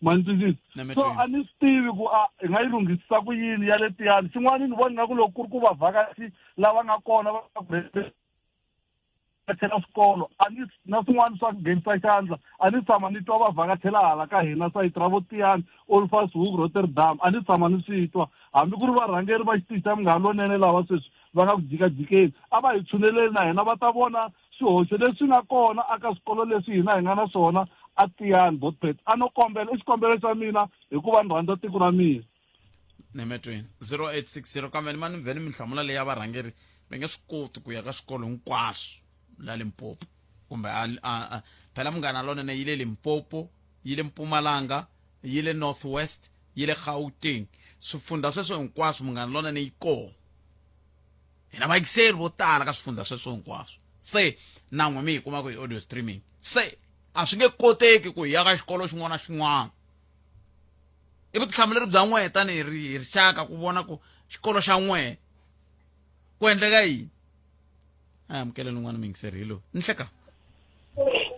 manitwisisa so a ni swi tivi ku hi nga yi lunghisisa ku yini ya le Tiyani xin'wana ni vona nga ku loko ku ri ku vavhakachi lava nga kona va vhakachela swikolo a ni na swin'wana swa ku nghenisa xandla a ni tshama ni twa va vhakachela hala ka hina sayiti ra vo Tiyani Olifashoek Rotterdam a ni tshama ni swi twa hambi ku ri varhangeri va xitichi xa Munghana Lonene lava sweswi va nga ku jikajikeni a va hi tshuneleli na hina va ta vona swihoxo leswi nga kona aka swikolo leswi hina hi nga na swona a Tiyani Botpet a no kombela i xikombelo xa mina hikuva ni rhandza tiko ra mina Nemetweni 0860 kambe ni mani vheni minhlamula leyi ya varhangeri va nge swi koti ku ya ka swikolo hinkwaswo la Limpopo kumbe phela Munghana Lonene yi le Limpopo yi le Mpumalanga yi le Northwest yi le Gauteng swifundza sweswo hinkwaswo Munghana Lonene yi kona hina vayingiseri vo tala ka swifundza sweswo hinkwaswo se nan'we mi hi kumaka hi audio streaming se a swi nge koteki ku hi ya ka xikolo xin'wana na xin'wana i vutihlamuleri bya n'we tanihi hi rixaka ku vona ku xikolo xa n'we ku endleka yini a amukeleni n'wana muyingiseri hi loyi ni hleka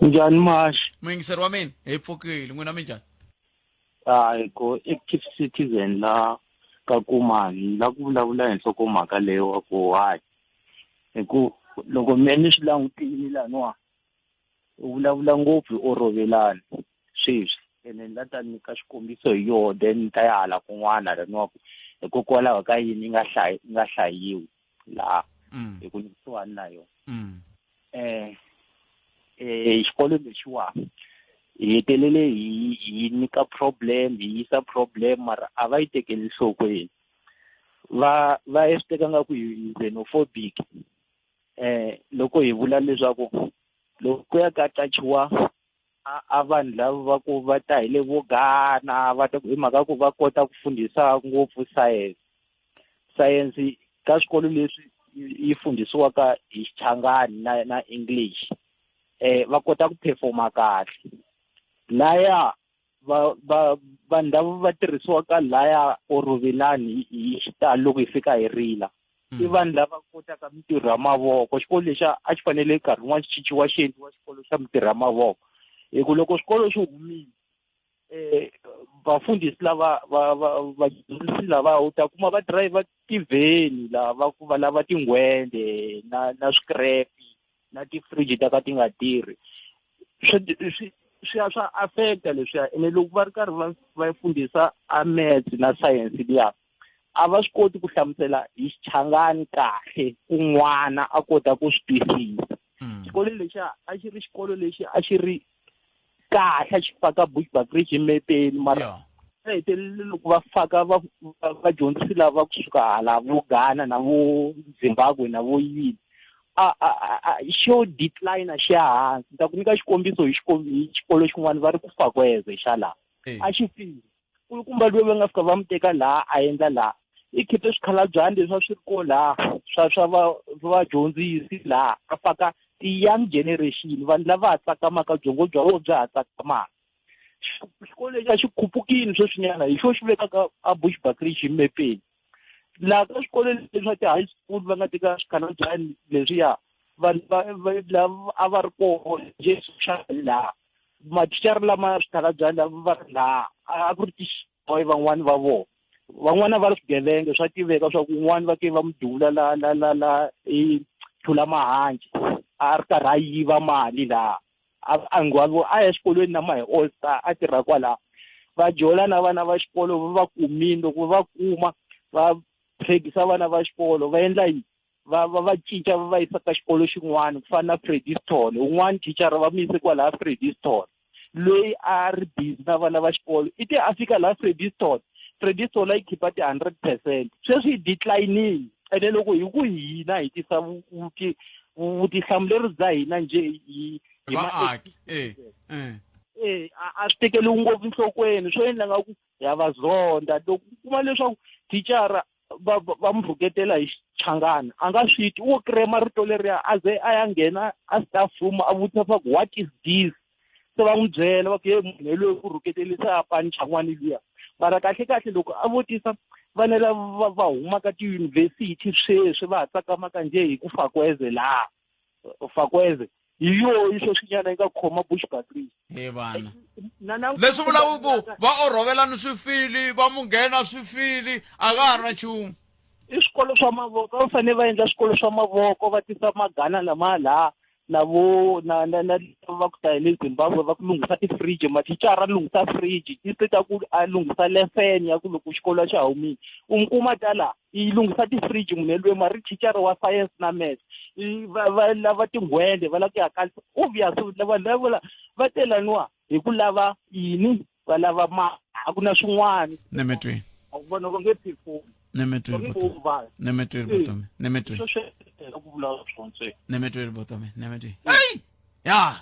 njhani Mashi muyingiseri wa mina hi pfukile n'wina mi njhani ku active citizen la ka Kumani la ku vulavula hi nhlokomhaka leyo wa ku hayi hi ku loko me ni swi langutile laniwa u vulavula ngopfu o rovelani sweswi ene ni la ta nyika xikombiso hi yoho then ni ta ya hala kun'wana laniwa ku hikokwalaho ka yini nga hlayiwi laha hi ku nyikisiwani na yona xikolo lexiwa hi hetelele hi nyika problem hi yisa problem mara a va yi tekeli nhlokweni va swi teka nga ku hi xenophobic loko hi vula leswaku loko ya ka tachiwa a vanhu lava va ku va ta hi le vo Ghana va ta hi mhaka ku va kota ku fundisa ngopfu science ka swikolo leswi yi fundisiwaka hi Xichangani na English va kota ku performa kahle laya vanhu lava va tirhisiwaka laya orovelani hi xitalo loko hi fika hi rila i vanhu lava kotaka mintirho ya mavoko xikolo lexi a xi fanele nkarhi wun'wana xi cinciwa xi endliwa xikolo xa mintirho ya mavoko hi ku loko xikolo xi humile vafundhisi lava vadyondzisi lava u ta kuma va driver tivheni va lava tingwende na scrapi na tifriji ta ka ti nga tirhi swa affecta leswiya ene loko va ri karhi va fundisa a maths na science liya a va swi koti ku hlamusela hi Xichangani kahle kun'wana a kota ku swi twisisa xikolo lexi a xi ri xikolo lexi a xi ri kahle a xi faka Bushbuckridge emepeni mara hetelele loko va faka vadyondzisi lava kusuka hala vo Ghana na vo Zimbabwe na vo yini xo decline xi ya hansi ni ta ku nyika xikombiso hi xikolo xin'wana va ri ku Fakweze xa laha a xi file kulukumba loyi va nga fika va mu teka laha a endla laha i khipe swikhalabyanyi leswi swi ri ko laha swa vadyondzisi laha a faka ti-young generation vanhu lava ha tsakamaka byongo bya vona bya ha tsakamaka xikolo lexi a xi khupukile sweswinyana hi xo xi vekaka a Bushbuckridge emepeni laha ka swikolo leswi swa ti-high school va nga teka swikhalabyanyi leswiya vanhu a va ri koho jesu xa laha mathicara lama swikhalabyanyi lava va ri laha a ku ri tixiboyi van'wani va vona van'wana va ri swigevenga swa tiveka swa ku un'wana va ke va mudula la tlhula mahanci a ri karhi a yiva mali laha a nghiwa a ya xikolweni na mahi all star a tirha kwalaha va jola na vana va xikolo va kumini loko va kuma va phegisa vana va xikolo va endla yini va cinca va yisa ka xikolo xin'wana ku fana na Freddy Stone un'wana teacher va mu yise kwalaha Freddy Stone loyi a ri busy na vana va xikolo i te a fika la Freddy Store yi khipa 100%. Sweswi hi declining ene loko hi ku hina hi tisa vutihlamuleri bya hina njhe hi vaaki a swi tekeliwi ngopfu enhlokweni swo endla nga ku ya va zonda loko kuma leswaku thicara va mu rhuketela hi xichangana a nga swi ti wo krema rito leriya a ze a ya nghena a staff room a vutisa swa ku what is this se va n'wi byela va ku ye munhu loyi ku rhuketelisa ya pancha n'wani luya mara kahle loko a vutisa vana lava va huma ka tiyunivhesiti sweswi va ha tsakamaka nje hi ku fakweze laha fakweze hi yoho swo swinyana yi nga khoma Bushbuckridge vana leswi vulaku ku va orhovelani swifili va mu nghena swifili a ka ha ri na nchumu i swikolo swa mavoko va fanele va endla swikolo swa mavoko va tisa magana lama laha na va ku ta hi le Zimbabwe va ku lunghisa ti-fridge mathicara a lunghisa fridge instead a ku a lunghisa lesson ya ku loko xikolo xa humile mi kuma tala yi lunghisa ti-fridge munhu yelwe mari thicara wa science na math va lava tinghwende va lava ku ya kalisa obviously lava va telaniwa hi ku lava yini va lava a ku na swin'wana nemetweni a ku vona ku nge phefumi nemetweni botome hayi ya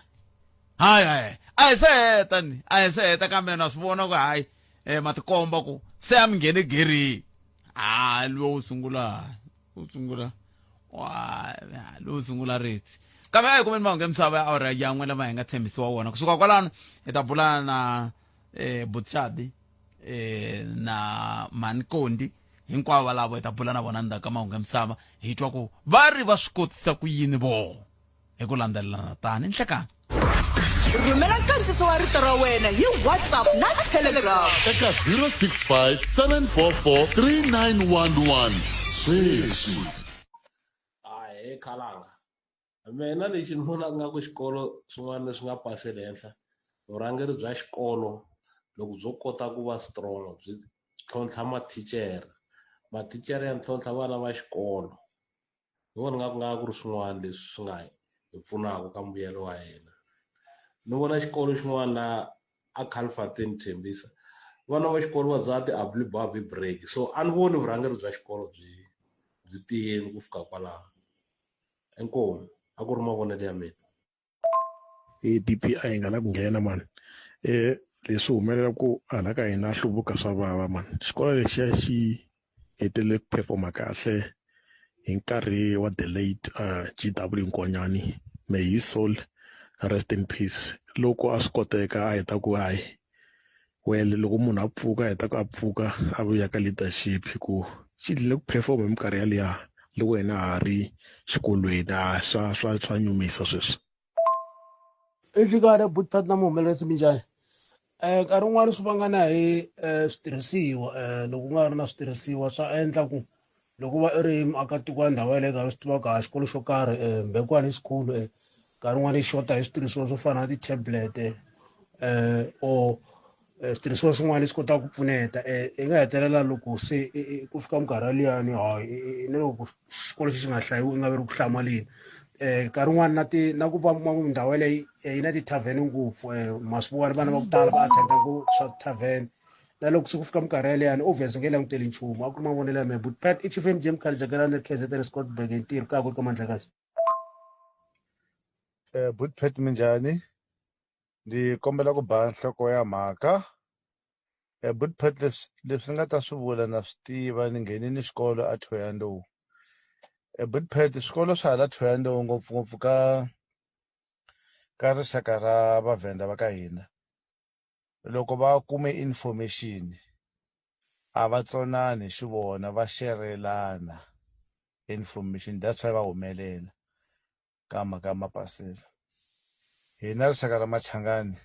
hayi a hi se heta kambe na swi vona ku hayi matikomba ku se a mi nghene geri lowu sungula lowu sungula reti kambe a hi kumeni mahungu emisava ya awara ya n'we lama hi nga tshembisiwa wona kusuka kwalano hi ta bulana na Butchadi na Mankondi hinkwavo lavo hi ta bula na vona ndzhaku ka mahungu emisava hi twa ku va ri va swi kotisa ku yini voho hi ku landzelelana tani nhlekani rhumela nkandziso wa rito ra wena hi WhatsApp na Telegram eka 065 744 3911 sweswi khalanga mina lexi ni vonaka nga ku xikolo swin'wana leswi nga paseli henhla vurhangeri bya xikolo loko byo kota ku va strong byi tlhontlha mathicara ya ntlhontlha vana va xikolo ni vona nga ku ri swin'wana leswi swi nga hi pfunaka ka mbuyelo wa hina ni vona xikolo xin'wana a Calverton Thembisa vana va xikolo va za ti-abilibabi break so a ni voni vurhangeri bya xikolo byi tiyeni ku fika kwalaho enkomo a ku ri mavonelo ya mina DPI nga la ku nghena mani leswi humelela ku hala ka hina hluvuka swa vava mani xikolo lexiya xi hetelele ku performa kahle hi nkarhi wa the late GW Nkonyani may his soul rest in peace loko a swi koteka a heta ku hayi well loko munhu a pfuka a heta ku a pfuka a vuya ka leadership hi ku xi tlhele ku performa hi minkarhi yaliya loko wena ha ri xikolweni swa nyumisa sweswi efikare Buttphat na muhumelerisi minjhani nkarhi wun'wani swi vangana hi switirhisiwa loko ku nga ri na switirhisiwa swa endla ku loko va i ri muakatiko wa ndhawu yaleyo ka swi tivaka ha xikolo xo karhi mbekwana school nkarhi wun'wani xi xota hi switirhisiwa swo fana na ti-tablet or switirhisiwa swin'wana leswi kotaka ku pfuneta hi nga hetelela loko se ku fika minkarhi yaliyani hayi ni loko xikolo xi nga hlayiwi i nga vi ri ku hlamaleni nkarhi wun'wani na ku va ndhawu yaleyi yi na ti-tavern ngopfu masiku wani vana va ku tala va attenda ku swa tavern na loko se ku fika minkarhi yaleyani obvious nge languteli nchumu a ku ri mavonelo ya mehe Buttphat i Chief MJ Mkhaljakelani KZN Scottsburg hi ntirho ka ku ri ka Mandlakazi Buttphat minjhani ndi kombela ku ba nhloko ya mhaka Buttphat leswi nga ta swi vula na swi tiva ni nghenini xikolo a Thohoyandou Buttphat swikolo swa hala Thohoyandou ngopfungopfu ka rixaka ra vaVenda va ka hina loko va kume information a va tsonani hi xivona va xerelana information that's why va humelela ka mhaka ya mapasela hina rixaka ra Machangani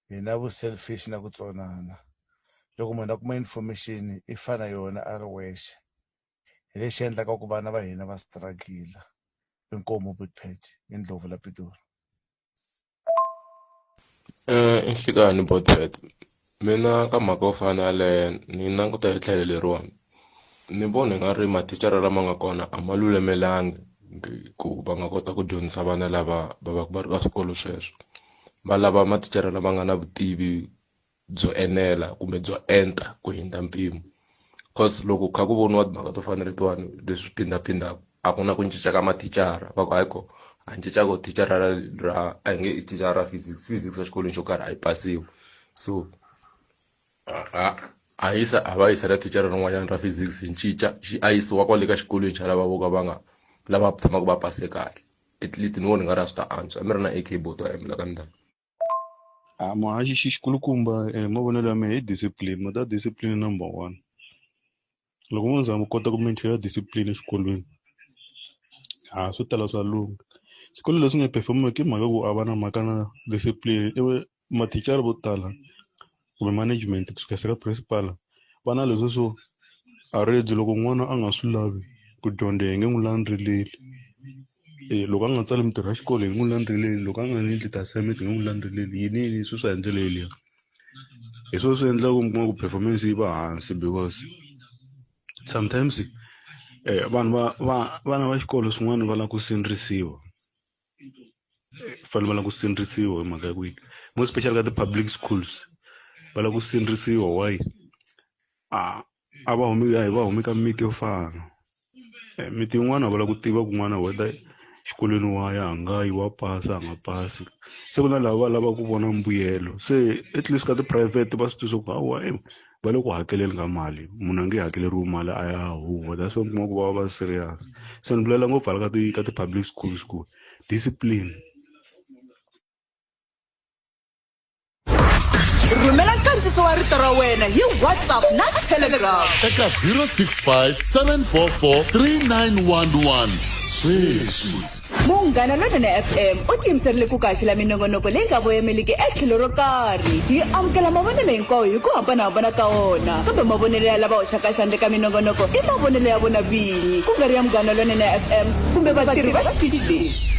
hina vu selfish na ku tsonana loko munhu a kuma information i fana yona a ri wexe hi lexi endlaka ku vana va hina va struggle inkomo Buttphat indlovu la Pitori Inhlikani Buttphat mina ka mhaka yo fana yaleyo ni languta hi tlhelo leriwani ni vona nga ri mathicara lama nga kona a ma lulamelangi ku va nga kota ku dyondzisa vana lava va swikolo sweswo va lava mathicara lava nga na vutivi byo enela kumbe byo enta ku hindza mpimo, cause loko kha ku voniwa timhaka to fana letiwani leswi phindaphindaka a ku na ku cinca ka mathicara va ku hayiko a cinca ku thicara ra a hi nge i thicara ra physics a xikolweni xo karhi a yi pasiwi, so a va yisa ra thicara rin'wanyana ra physics hi cinca a yisiwa kwale ka xikolweni xa lava vo ka va nga lava tshamaka va pase kahle, at least ni vona nga ri a swi ta antswa mi ri na AK boto ya mila ka ndhawu. Muhaxi xikulukumba mavonelo ya mehe hi discipline, ma ta discipline number 1. Loko mo zama kota ku maintain discipline exikolweni swo tala swa lunga. Swikolo leswi nga performeki mhaka ku a va na mhaka na discipline, ivi mathicara vo tala kumbe management kusuka ka principal va na leswi swo already loko n'wana a nga swi lavi ku dyondza hi nge n'wi landzeleli, loko a nga tsali mintirho ya xikolo hi n'wi landzeleli, loko a nga endli ti-assignment hi n'wi landzeleli, yini swi swa hi ndlela yeliya. Hi swona swi endlaka mi kuma ku performance yi va hansi because sometimes vanhu vana va xikolo swin'wana va lava ku sindzisiwa, fanele va lava ku sindzisiwa hi mhaka ya ku yini, more especially ka ti-public schools va lava ku sindzisiwa. Why? A va humi ka miti yo fana, miti yin'wana va lava ku tiva kun'wana whether xikolweni wa ya nga yi wa pasa a nga pasi, se ku na lava va lava ku vona mbuyelo. Se at least ka ti-private va swi twiswa ku hawa va le ku hakeleni ka mali, munhu a nge hakeleriwi mali a ya huwa, that's why kuma ku va serious. Se ni vulela ngopfu hala ka ti-public schools ku discipline. Rhumela nkandziso wa rito ra wena hi WhatsApp na Telegram eka 065 744 3911 sweswi. Munghana Lonene FM u tiyimiserile ku kaxila minongonoko leyi nga voyameliki etlhelo ro karhi. Hi amukela mavonelo hinkwawo hi ku hambanahambana ka wona, kambe mavonelo ya lava hoxaka xandla ka minongonoko i mavonelo ya vona vinyi, ku nga ri ya Munghana Lonene FM kumbe vatirhi va xitichi lexi.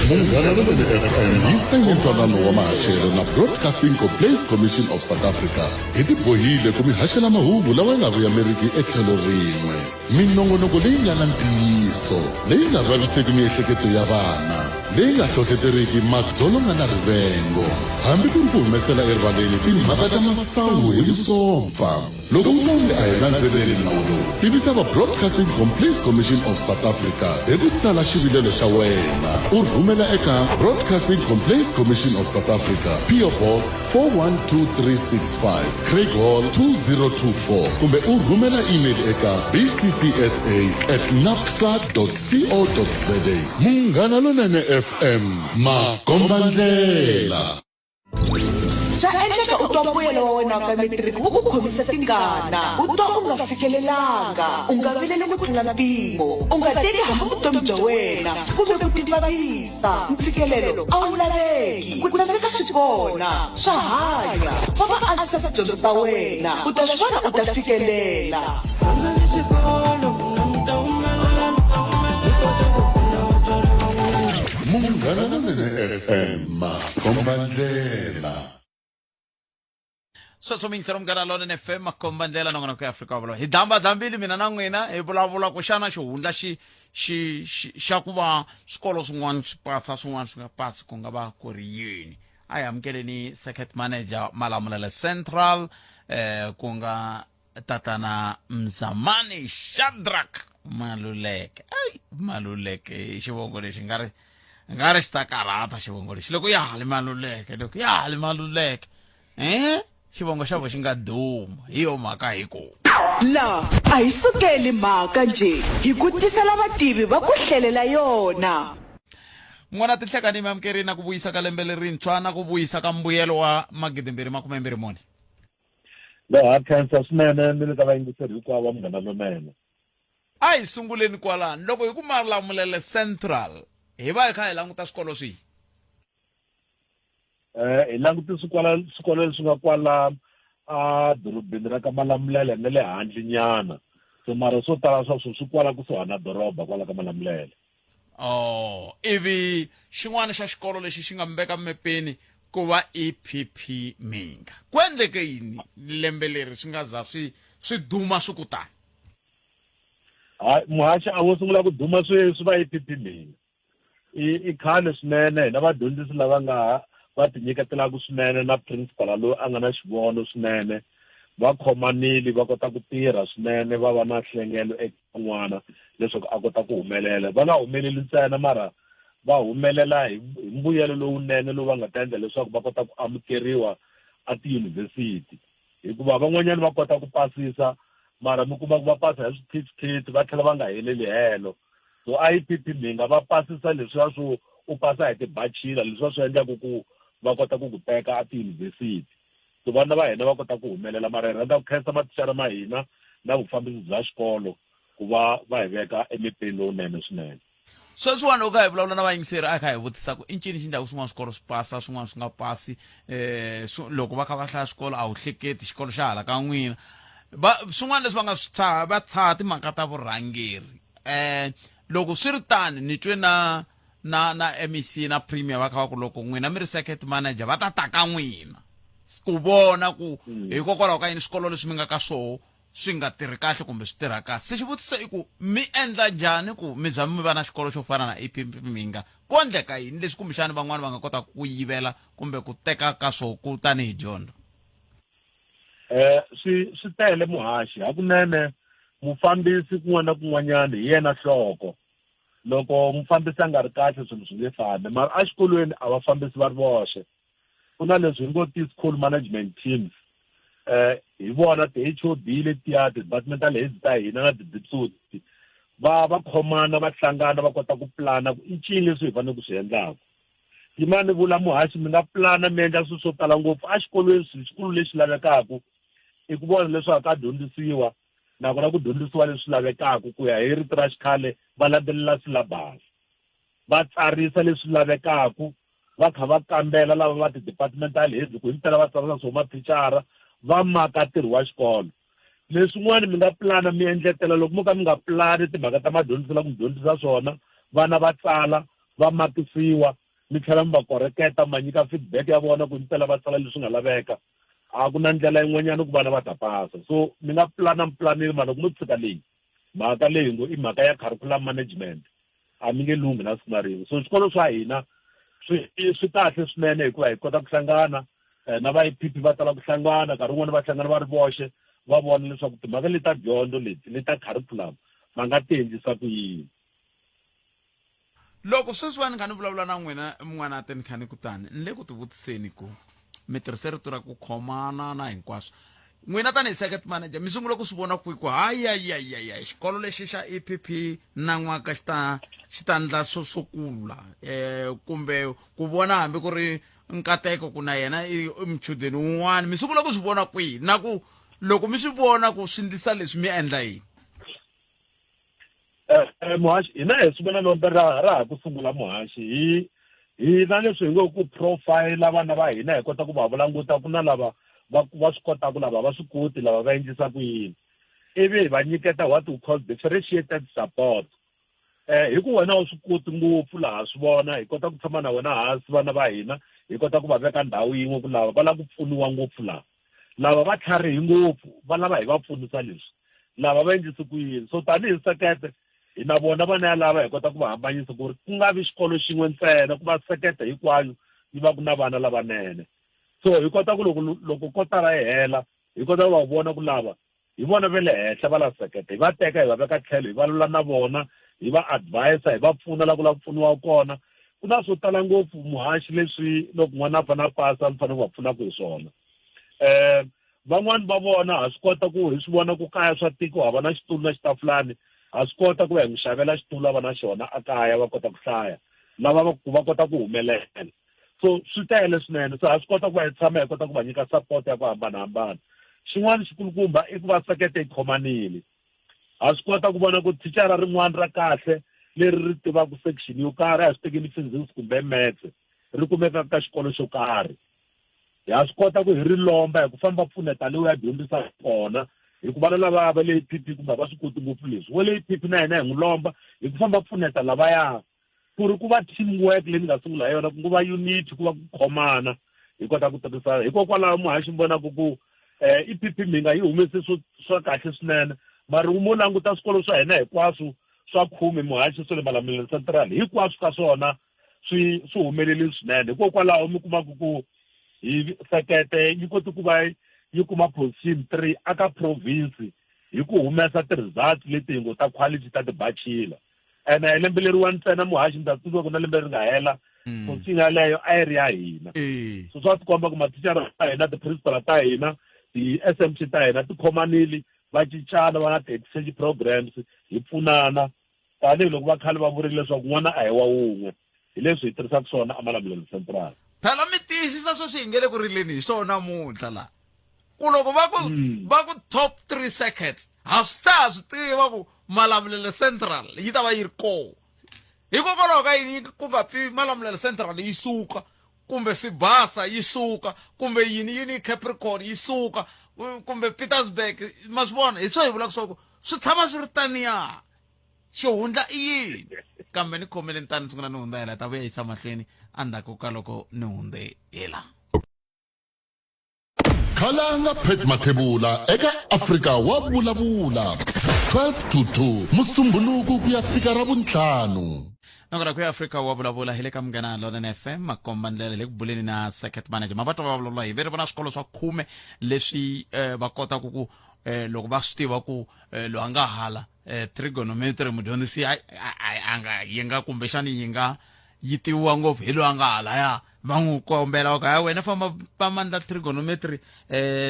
Munghana Lonene FM yi hlangentwanano wa mahashelo na Broadcasting Complaints Commission of South Africa hi tibohile ku mi haxela mahungu lawa ya nga voyameriki etlhelo rin'we. Minongonoko leyi nga na ntiyiso, leyi nga vaviseki miehleketo ya vana, leyi nga hlohloteriki madzolonga na rivengo, hambi ku ri ku humesela erivaleni timhaka ta masangu hi vusopfa. Loko mutlangi a hi landzeleli nawu lowu, tivisa va Broadcasting Complaints Commission of South Africa hi ku tsala xivilelo xa wena u rhumela eka Broadcasting Complaints Commission of South Africa, PO Box 412365, Craig Hall 2024, kumbe u rhumela email eka bccsa@napsa.co.za. Munghana Lonene FM, makombandlela. Swa endleka u twa mbuyelo wa wena ka metiriki wu ku khomisa tingana, u twa u nga fikelelanga, u nga vileli ku tlula mpimo, u nga teki hambi vutomi bya wena kumbe ku tivavisa. Ntshikelelo a wu laveki, ku tsandzeka swi kona, swa hanya. Famba antswisa tidyondzo ta wena, u ta swi vona u ta fikelela. Munghana Lonene FM, makombandlela. Sweswo Munghana Lonene FM makombandlela nongonoko ya Afrika Vulo. Hi dambile mina na n'wina hi vulavula ku xana xihundla xa ku va swikolo swin'wana swi pasa swin'wana swi nga pasi ku nga va ku ri yini. A hi amukeleni circuit manager Malamulele Central ku nga tatana Mzamani Shadrack Maluleke. Maluleke xivongo lexi nga ri xi ta karhata xivongo lexi, loko ya hali Maluleke xivongo xa vo xi nga duma. Hi yo mhaka hi ku la a hi sukeli mhaka nje, hi ku tisela vativi va ku hlelela yona. n'wana tinhlekani mi amukerini na ku vuyisa ka lembe lerintshwa na ku vuyisa ka mbuyelo wa 2024. laha khensa swinene ni le ka vayingiseri hinkwavo va Munghana Lonene. A hi sunguleni kwalani, loko hi ku Malamulele Central hi va hi kha hi languta swikolo swihi? Hi langute swikolo leswi nga kwala a dorobeni ra ka Malamulele na le handle nyana, so mara swo tala swa swi kwala kusuhana na doroba kwala ka Malamulele. Ivi xin'wana xa xikolo lexi xi nga mbeka mepeni ku va EPP Minga. Ku endleke yini lembe leri swi nga za swi duma swi ku tani? Muhaxi a wo sungula ku duma swi va EPP Minga. i khale swinene na vadyondzisi lava nga va tinyiketelaka swinene na principal loyi a nga na xivono swinene va khomanile va kota ku tirha swinene va va na nhlengelo eka n'wana leswaku a kota ku humelela va nga humeleli ntsena mara va humelela hi mbuyelo lowunene lowu va nga ta endla leswaku va kota ku amukeriwa a tiyunivhesiti hikuva van'wanyana va kota ku pasisa mara mi kuma ku va pasa hi switifikheti va tlhela va nga heleli helo so IPP mi nga va pasisa leswiya swo u pasa hi tibachila leswiya swi endlaku ku va kota ku ku teka a tiyunivhesiti so vana va hina va kota ku humelela mara hi rhandza ku khensa mathicara ma hina na vufambisi bya xikolo ku va hi veka emepeni lowunene swinene sweswiwani u ka hi vulavula na vayingiseri a kha hi vutisa ku i ncini xi ndlaku swin'wana swikolo swi pasa swin'wana swi nga pasi loko va kha va hlaya xikolo a wu hleketi xikolo xa hala ka n'wina swin'wana leswi va nga va tshaha timhaka ta vurhangeri loko swi ri tani ni twe na MEC na premier va kha va ku loko n'wina mi ri circuit manager va ta taka n'wina ku vona ku hikokwalaho ka yini swikolo leswi mi nga ka swoho swi nga tirhi kahle kumbe swi tirha kahle se xivutiso i ku mi endla njhani ku mi za mi va na xikolo xo fana na IPP Mhinga ko endleka yini leswi kumbexani van'wani va nga kota ku yivela kumbe ku teka ka swoho ku tanihi dyondzo swi tele muhaxi hakunene mufambisi kun'wana na kun'wanyana hi yena nhloko loko mufambisi a nga ri kahle swilo swi nge fambi mara a xikolweni a vafambisi va ri voxe ku na leswi hi ngo ti-school management teams hi vona ti-HOD letiya ti-departmental heads ta hina na ti-deputy va khomana va hlangana va kota ku plana ku i ncini leswi hi fanele ku swi endlaka yima ni vula muhaxi mi nga plana mi endla swilo swo tala ngopfu a xikolweni xikulu lexi lavekaka i ku vona leswaku ka dyondzisiwa nakona ku dyondzisiwa leswi lavekaka ku ya hi rito ra xikhale va landzelela syllabus va tsarisa leswi lavekaka va kha va kambela lava va ti-departmental heads ku hi tela va tsarisa swo mathicara va maka ntirho wa xikolo leswin'wana mi nga plana mi endletela loko mo ka mi nga plani timhaka ta madyondzisi la ku dyondzisa swona vana va tsala va makisiwa mi tlhela mi va koreketa ma nyika feedback ya vona ku ntela va tsala leswi nga laveka a ku na ndlela yin'wanyana ku vana va ta pasa so mi nga plana mplanini mara loko mo tshika leyi mhaka leyi ngo i mhaka ya curriculum management a mi nge lungi na siku na rin'we so swikolo swa hina swi kahle swinene hikuva hi kota ku hlangana na va IPP va tala ku hlangana nkarhi wun'wana va hlangana va ri voxe va vona leswaku timhaka leti ta dyondzo leti ta curriculum va nga ti endlisa ku yini loko sweswiwani kha ni vulavula na n'wina mun'wana a teni kha ni kutani ni le ku tivutiseni ku mi tirhise rito ra ku khomana na hinkwaswo n'wina tanihi circuit manager mi sungula ku swi vona ku hayayayaya xikolo lexi xa IPP na n'waka xi ta ndla swo kula kumbe ku vona hambi ku ri nkateko ku na yena i muchudeni wun'wana mi sungula ku swi vona kwihi na ku loko mi swi vona ku swi ndlisa leswi mi endla yini muhaxi hina hi swi vona lombe ra ha ku sungula muhaxi hi na leswi hi ngo ku profile vana va hina hi kota ku va vulanguta ku na lava va swi kotaka lava va swi koti lava va endlisa ku yini ivi hi va nyiketa what we call differentiated support hi ku wena u swi koti ngopfu laha swi vona hi kota ku tshama na wena hansi vana va hina hi kota ku va veka ndhawu yin'we ku lava va lava ku pfuniwa ngopfu lava va tlharihi ngopfu va lava hi va pfunisa leswi lava va endlisi ku yini so tanihi sekete hi na vona vana ya lava hi kota ku va hambanyisa ku ri ku nga vi xikolo xin'we ntsena ku va sekete hinkwayo yi va ku na vana lavanene so hi kota ku loko kotara yi hela hi kota ku va vona ku lava hi vona ve le henhla va la sekete hi va teka hi va veka tlhelo hi valula na vona hi va advisa hi va pfuna la ku la ku pfuniwa kona ku na swo tala ngopfu muhaxi leswi loko n'wana a fanele a pasa mi fanele ku va pfunaka hi swona van'wani va vona ha swi kota ku hi swi vona ku kaya swa tiko hava na xitulu na xitafulani ha swi kota ku va hi n'wi xavela xitulu a va na xona a kaya va kota ku hlaya lava va kota ku humelela so swi tele swinene so ha swi kota ku va hi tshama hi kota ku va nyika support ya ku hambanahambana xin'wana xikulukumba i ku va sekete hi khomanile ha swi kota ku vona ku thicara rin'wana ra kahle leri ri tivaka section yo karhi a swi tekeni physics kumbe maths ri kumeka ka xikolo xo karhi ha swi kota ku hi ri lomba hi ku famba pfuneta leyi ya dyondzisa kona hi ku vana lava va le IPP kumbe va swi koti ngopfu leswi wa le IPP na hina hi n'wi lomba hi ku famba pfuneta lavaya ku ri ku va teamwork leyi ni nga sungula hi yona ku va unity ku va ku khomana hi kota ku tirhisa hikokwalaho muhaxi mi vonaku ku IPP Mhinga yi humese swa kahle swinene mara mo languta swikolo swa hina hinkwaswo swa khume muhaxi swa le Malamulele Central hinkwaswo ka swona swi humeleli swinene hikokwalaho mi kumaka ku hi sekete yi koti ku va yi kuma position 3 aka province hi ku humesa ti-results leti hi ngo ta quality ta tibachila ene hi lembe leriwani ntsena muhaxi ni ta tsundzuka ku na lembe ri nga hela position yaleyo a yi ri ya hina so swa tikomba ku mathicara ta hina ti-principal ta hina ti-SMC ta hina ti khomanile va cincana va na ti-exchange programs hi pfunana tanihiloko va khale va vurile leswaku n'wana a hi wa wun'we hi leswi hi tirhisaka swona a Malamulele Central. Phela mi tiyisisa sweswi hi nge le ku rileni hi swona namuntlha la ku loko va ku top 3 seconds ha swi ta swi tiva ku Malamulele Central yi ta va yi ri koho hikokwalaho ka yini ku nga pfi Malamulele Central yi suka kumbe Sibasa yi suka kumbe yini Capricorn yi suka kumbe Pietersburg ma swi vona hi swo hi vulaka swa ku swi tshama swi ri taniya xihundla i yini kambe ni khomele ntani ni sungula ni hundza hela ta vuya yisa mahlweni endzhaku ka loko ni hundze hela khalanga Pet Mathebula eka Afrika wa vulavula 12 to 2 musumbuluku ku ya fika ravuntlhanu nangona ku Afrika wa vulavula hi le ka Munghana Lonene FM makomba ndlela le ku buleni na circuit manager mavata va vulavula hi veri vona swikolo swa khume leswi va kota ku loko va swi tiva ku lo anga hala trigonometry mudyondzisi anga yinga kumbexani yinga yitiwa ngopfu hi lo anga hala ya va n'wi kombela wa ka wena famba va mandla trigonometry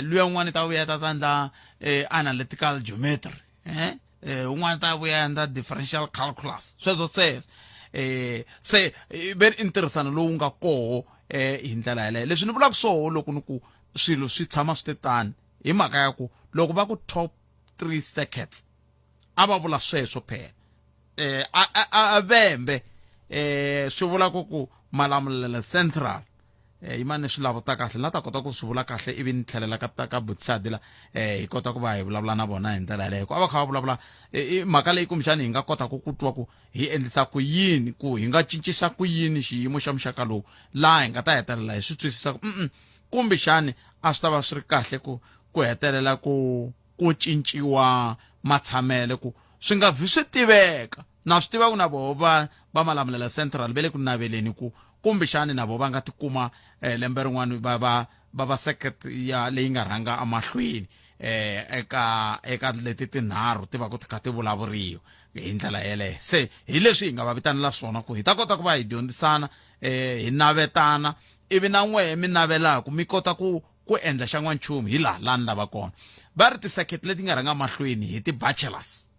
luya un'wana ta vuya ta tandla analytical geometry un'wana ta vuya endla differential calculus sweswo se very interesting lowu nga koho hi ndlela yaleyo leswi ni vulaka swoho loko ni ku swilo swi tshama swi tetani hi mhaka ya ku loko va ku top 3 seconds a va vula sweswo phela a vembe swi vula ku Malamulele Central imani swi lavota kahle na ta kota ku swi vula kahle ivi ni tlhelela ka Butisadi la hi kota ku va hi vulavula na vona hi ndlela yaleyo ku a va kha va vulavula mhaka leyi kumbexani hi nga kota ku twa ku hi endlisa ku yini ku hi nga cincisa ku yini xiyimo xa muxaka lowu laha hi nga ta hetelela hi swi twisisa ku kumbexani a swi ta va swi ri kahle ku hetelela ku cinciwa matshamele ku swi nga vi swi tiveka na swi tiva ku na voho va Malamulele Central ve le ku naveleni ku kumbexani na voho va nga tikuma lembe rin'wana va circuit ya leyi nga rhanga emahlweni eka leti tinharhu ti va ku ti kha ti vulavuriwa hi ndlela yeleyo se hi leswi hi nga va vitanela swona ku hi ta kota ku va hi dyondzisana hi navetana ivi na n'wehe mi navelaku mi kota ku endla xa n'wanchumu hi laha ni lava kona va ri ti-circuit leti nga rhanga mahlweni hi ti-bachelors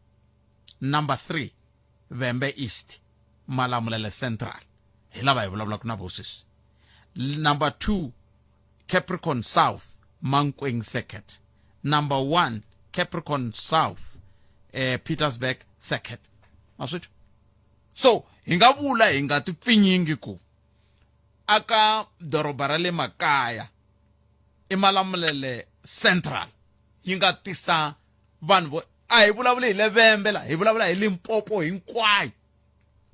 number 3 Vhembe East Malamulele Central hi lava hi vulavulaka na vosisi number 2 Capricorn South Mankweng Circuit number 1 Capricorn South Pietersburg Circuit maswitsho so hi nga vula hi nga ti pfinyingi ku aka doroba ra le makaya Malamulele Central yi nga tisa vanhu a hi vulavula hi le Vhembe la hi vulavula hi Limpopo hinkwayo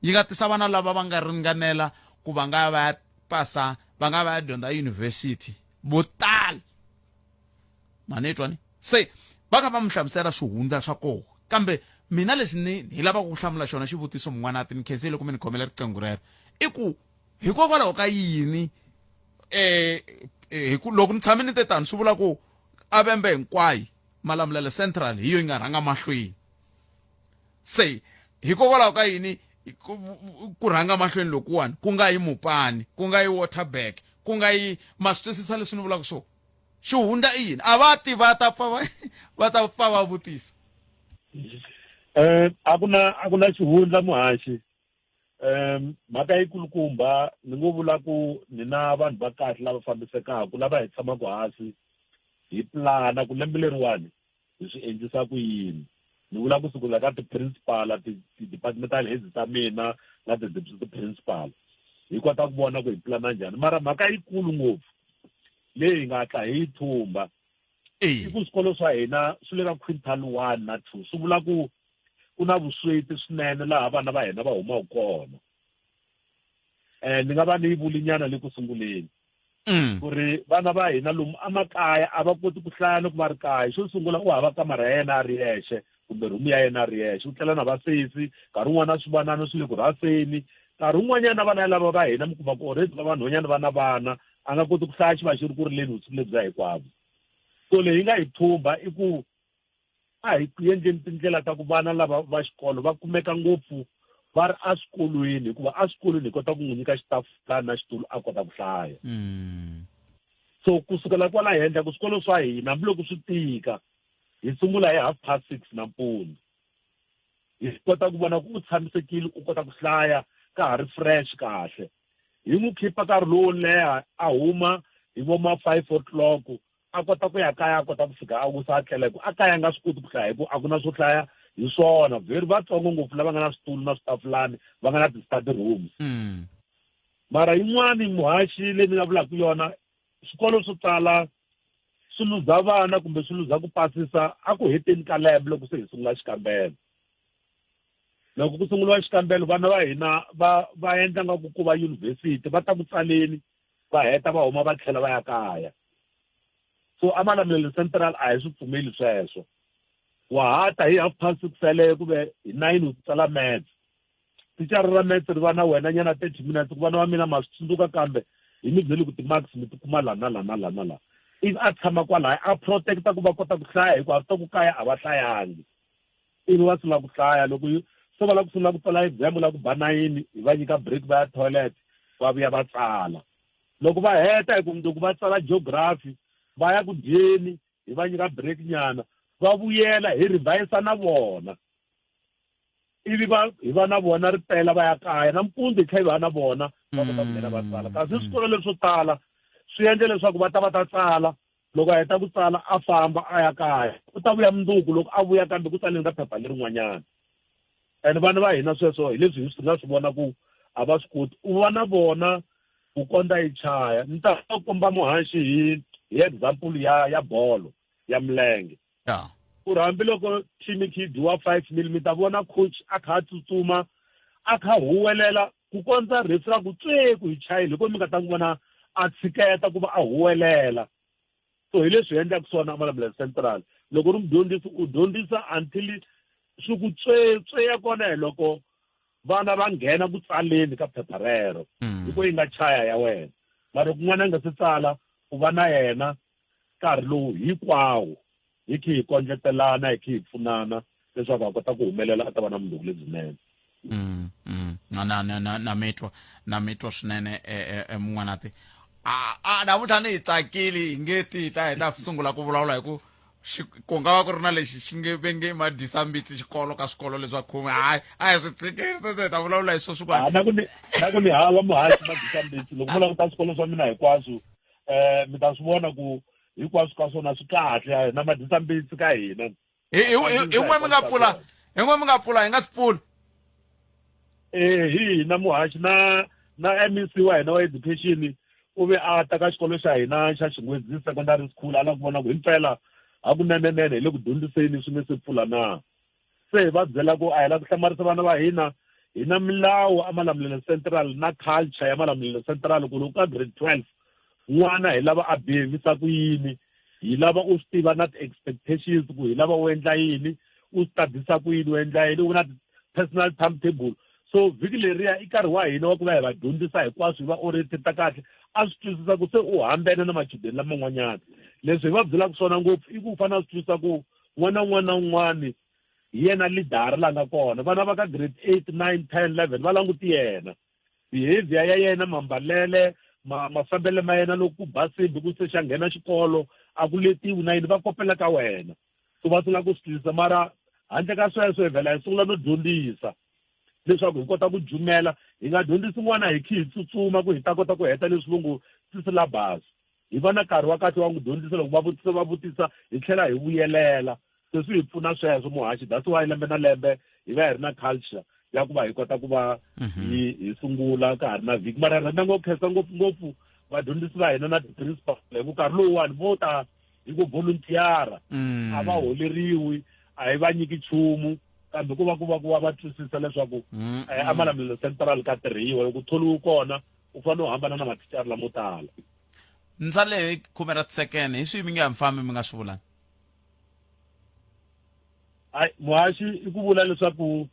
yi nga tisa vana lava va nga ringanela ku va nga va pasa va nga va dyondza university vo tala manetwani se va kha va mi hlamusela swihundla swa koho kambe mina leswi hi lava ku hlamula xona xivutiso mun'wana ati ni khensile kumbe ni khomela riqingho rero i ku hikokwalaho ka yini loko ni tshame ni te tani swi vula ku a Vhembe hinkwayo Malamulele Central hi yo yi nga rhanga mahlweni se hikokwalaho ka yini ku rhanga mahlweni lokuwani ku nga yi Mopani ku nga yi Waterberg ku nga yi masitwisisa leswi ni vulaka swo xihundla i yini a va ti va ta pfa va vutisa a ku na xihundla muhaxi mhaka yi kulukumba ni ngo vula ku ni na vanhu va kahle lava fambisekaka lava hi tshamaka hansi hi plana ku lembe leriwani hi swi endlisa ku yini ni vula ku sukela ka ti-principal ti-departmental heads ta mina na ti-principal hi kota ku vona ku hi plana njhani mara mhaka yikulu ngopfu leyi hi nga hatla hi yi thumba i ku swikolo swa hina swi le ka quintal 1 na 2 swi vula ku na vusweti swinene laha vana va hina va humaka kona ni nga va ni yi vulinyana le ku sunguleni ku ri vana va hina lomu emakaya a va koti ku hlaya loko va ri kaya xo sungula u hava kamara ya yena a ri yexe kumbe room ya yena ri yexe u tlela na vasesi nkarhi wun'wana swivanana swi le ku rhaseni nkarhi wun'wanyana vana lava va hina mi kuma ku already vanhwanyana va na vana a nga koti ku hlaya xiva xi ri ku ri leni vusiku lebyiya hinkwavo so leyi nga hi thumba i ku a hi endleni tindlela ta ku vana lava va xikolo va kumeka ngopfu va ri eswikolweni hikuva eswikolweni hi kota ku n'wi nyika xitafulana na xitulu a kota ku hlaya so kusukela kwala henhla ku swikolo swa hina hambiloko swi tika hi sungula hi 6:30 nampundzu hi kota ku vona ku u tshamisekile u kota ku hlaya ka ha ri fresh kahle hi n'wi khipha nkarhi lowo leha a huma hi vo ma 5 o'clock a kota ku ya kaya a kota ku fika a wisa a tlela hi ku a kaya a nga swi koti ku hlaya hi ku a ku na swo hlaya hi swona very vatsongo ngopfu lava nga na switulu na switafulani va nga na ti-study rooms mara yin'wani muhaxi leyi ni nga vulaka yona swikolo swo tala swi luza vana kumbe swi luza ku pasisa a ku heteni ka lembe loko se hi sungula xikambelo loko ku sunguliwa xikambelo vana va hina va endla nga ku va yunivhesiti va ta ku tsaleni va heta va huma va tlhela va ya kaya so Amalamulele Central a hi swi pfumeli sweswo wa hata hi 6:30 sele ku ve hi 9 u tsala maths tichara ra maths ri va na wena nyana 30 minutes ku vana va mina ma swi tsundzuka kambe hi mi byeli ku ti-marks mi ti kuma lana ivi a tshama kwalaya a protecta ku va kota ku hlaya hikuva swi ta ku kaya a va hlayangi ivi va sungula ku hlaya loko se va lava ku sungula ku tsala exam la ku ba 9 hi va nyika break va ya toilet va vuya va tsala loko va heta hi ku loko va tsala geography va ya ku dyeni hi va nyika break nyana va vuyela hi revise na vona ivi hi va na vona ri pela va ya kaya nampundzu hi tlhe hi va na vona va kota ku nghena va tsala kasi swikolo leswo tala swi endle leswaku va ta tsala loko a heta ku tsala a famba a ya kaya u ta vuya mundzuku loko a vuya kambe ku tsaleni ka phepha lerin'wanyana and vana va hina sweswo hi leswi hi nga swi vona ku a va swi koti u va na vona ku kondza yi chaya ni ta komba muhaxi hi example ya bolo ya milenge ku ri hambiloko team kid wa 5 mil mi ta vona coach a kha a tsutsuma a kha huwelela ku kondza referee ra ku tseku hi chayile loko mi nga ta n'wi vona a tshiketa ku va a huwelela so hi leswi endlaka swona Amalamulele Central loko ri mudyondzisi u dyondzisa until swi ku tseya kona hi loko vana va nghena ku tsaleni ka phepha rero hiko yi nga chaya ya wena mara ku n'wana a nga se tsala u va na yena nkarhi lowu hinkwawo hi khi hi kondletelana hi khi hi pfunana leswaku a kota ku humelela a ta va na mundzuku lebyinene na mitwa swinene mun'wanati namuntlha ni hi tsakile hi nge ti ta heta sungula ku vulavula hi ku nga va ku ri na lexi xi nge venge madisambiti xikolo ka swikolo leswa khume hayi a hi swi tsikeli se hi ta vulavula hi sweswi na ku ni hava muhaxi madisambiti loko mo languta swikolo swa mina hinkwaswo mi ta swi vona ku hinkwaswo ka swona swi kahle na madisambiti ka hina hin'we mi nga pfula hi nga swi pfuli hina muhaxi na MEC wa hina wa education u ve a ta ka xikolo xa hina xa Xingwedzi secondary school a la ku vona ku himpela hakunenenene hi le ku dyondziseni swi nge se pfula na se hi va byela ku a hi la ku hlamarisa vana va hina hi na milawu Amalamulele Central na culture ya Malamulele Central ku loko ka grade 12 n'wana hi lava a behavisa ku yini hi lava u swi tiva na ti-expectations ku hi lava u endla yini u studisa ku yini u endla yini u na personal timetable so vhiki leriya i nkarhi wa hina wa ku va hi va dyondzisa hinkwaswo hi va orientata kahle a swi twisisa ku se u hambene na machudeni laman'wanyana leswi hi va byelaka swona ngopfu i ku u fanele a swi twisisa ku n'wana na un'wana hi yena lidara laha nga kona vana va ka grade 8 9 10 11 va languti yena behavior ya yena mambalele mafambele ma yena loko ku basile ku se xa nghena xikolo a ku letiwi na yini va kopela ka wena so va sungula ku swi twisisa mara handle ka sweswo hi vhela hi sungula no dyondzisa leswaku hi kota ku jumela hi nga dyondzisi n'wana hi khi hi tsutsuma ku hi ta kota ku heta leswi va ngo ti-syllabus hi va na nkarhi wa kahle wa n'wi dyondzisa loko va vutisa hi tlhela hi vuyelela se swi hi pfuna sweswo muhaxi that's why lembe na lembe hi va hi ri na culture ya ku va hi kota ku va hi sungula ka ha ri na vhiki mara rhandza ngo khensa ngopfungopfu vadyondzisi va hina na ti-principal hi ku nkarhi lowuwani vo ta hi ku volunteer-a a va holeriwi a hi va nyiki nchumu kambe ku va va twisisa leswaku Amalamulele Central ka tirhiwa loko tholiwi kona u fanele u hambana na mathicara lamo tala ntsale hi 10 ra tisekende hi swi mi nge hamfambi mi nga swi vulanga muhaxi I ku vula leswaku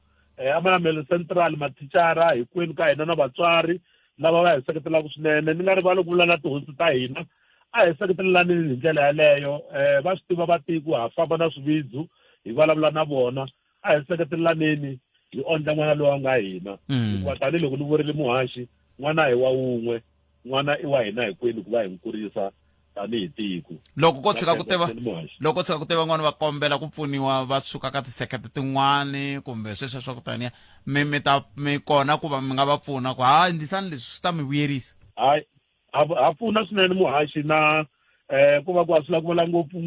Amanamelo Central mathicara hinkwenu ka hina na vatswari lava va hi seketelaka swinene ni nga rivali ku vula na tihosi ta hina a hi seketelelani hi ndlela yaleyo va swi tiva vatiko ha famba na swivindzu hi vulavula na vona a hi seketelelaneni hi ondla n'wana lowa nga hina hikuva tanihiloko ni vurile muhaxi n'wana hi wa wun'we n'wana I wa hina hinkwenu ku va hi n'wi kurisa tanihi tiko loko ko tshika ku tiva n'wana va kombela ku pfuniwa va suka ka tisekete tin'wani kumbe sweswo swa ku taniya mi kona ku va mi nga va pfuna ku ndisani leswi swi ta mi vuyerisa ha pfuna swinene muhaxi na ku va ku swi la ku vula ngopfu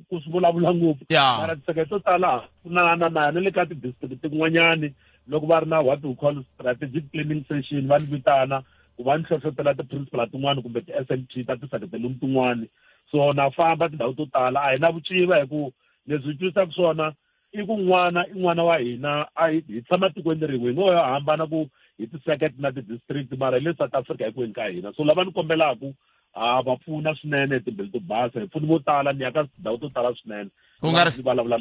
ku swi vulavula ngopfu mara tisekete to tala pfunana na le ka ti-district tin'wanyani loko va ri na what we call strategic planning session va ni vitana ku va ni hlohlotela ti-principal tin'wani kumbe ti-SLT ta tiseketeli tin'wani so na famba tindhawu to tala a hi na vuciva hi ku leswi twisaka swona I ku n'wana I n'wana wa hina hi tshama tikweni rin'we ngo hambana ku hi ti-second na ti-district mara hi le South Africa hinkwenu ka hina so lava ni kombelaku va pfuna swinene timbilu to basa hi pfuni vo tala ni ya ka tindhawu to tala swinene ni vulavula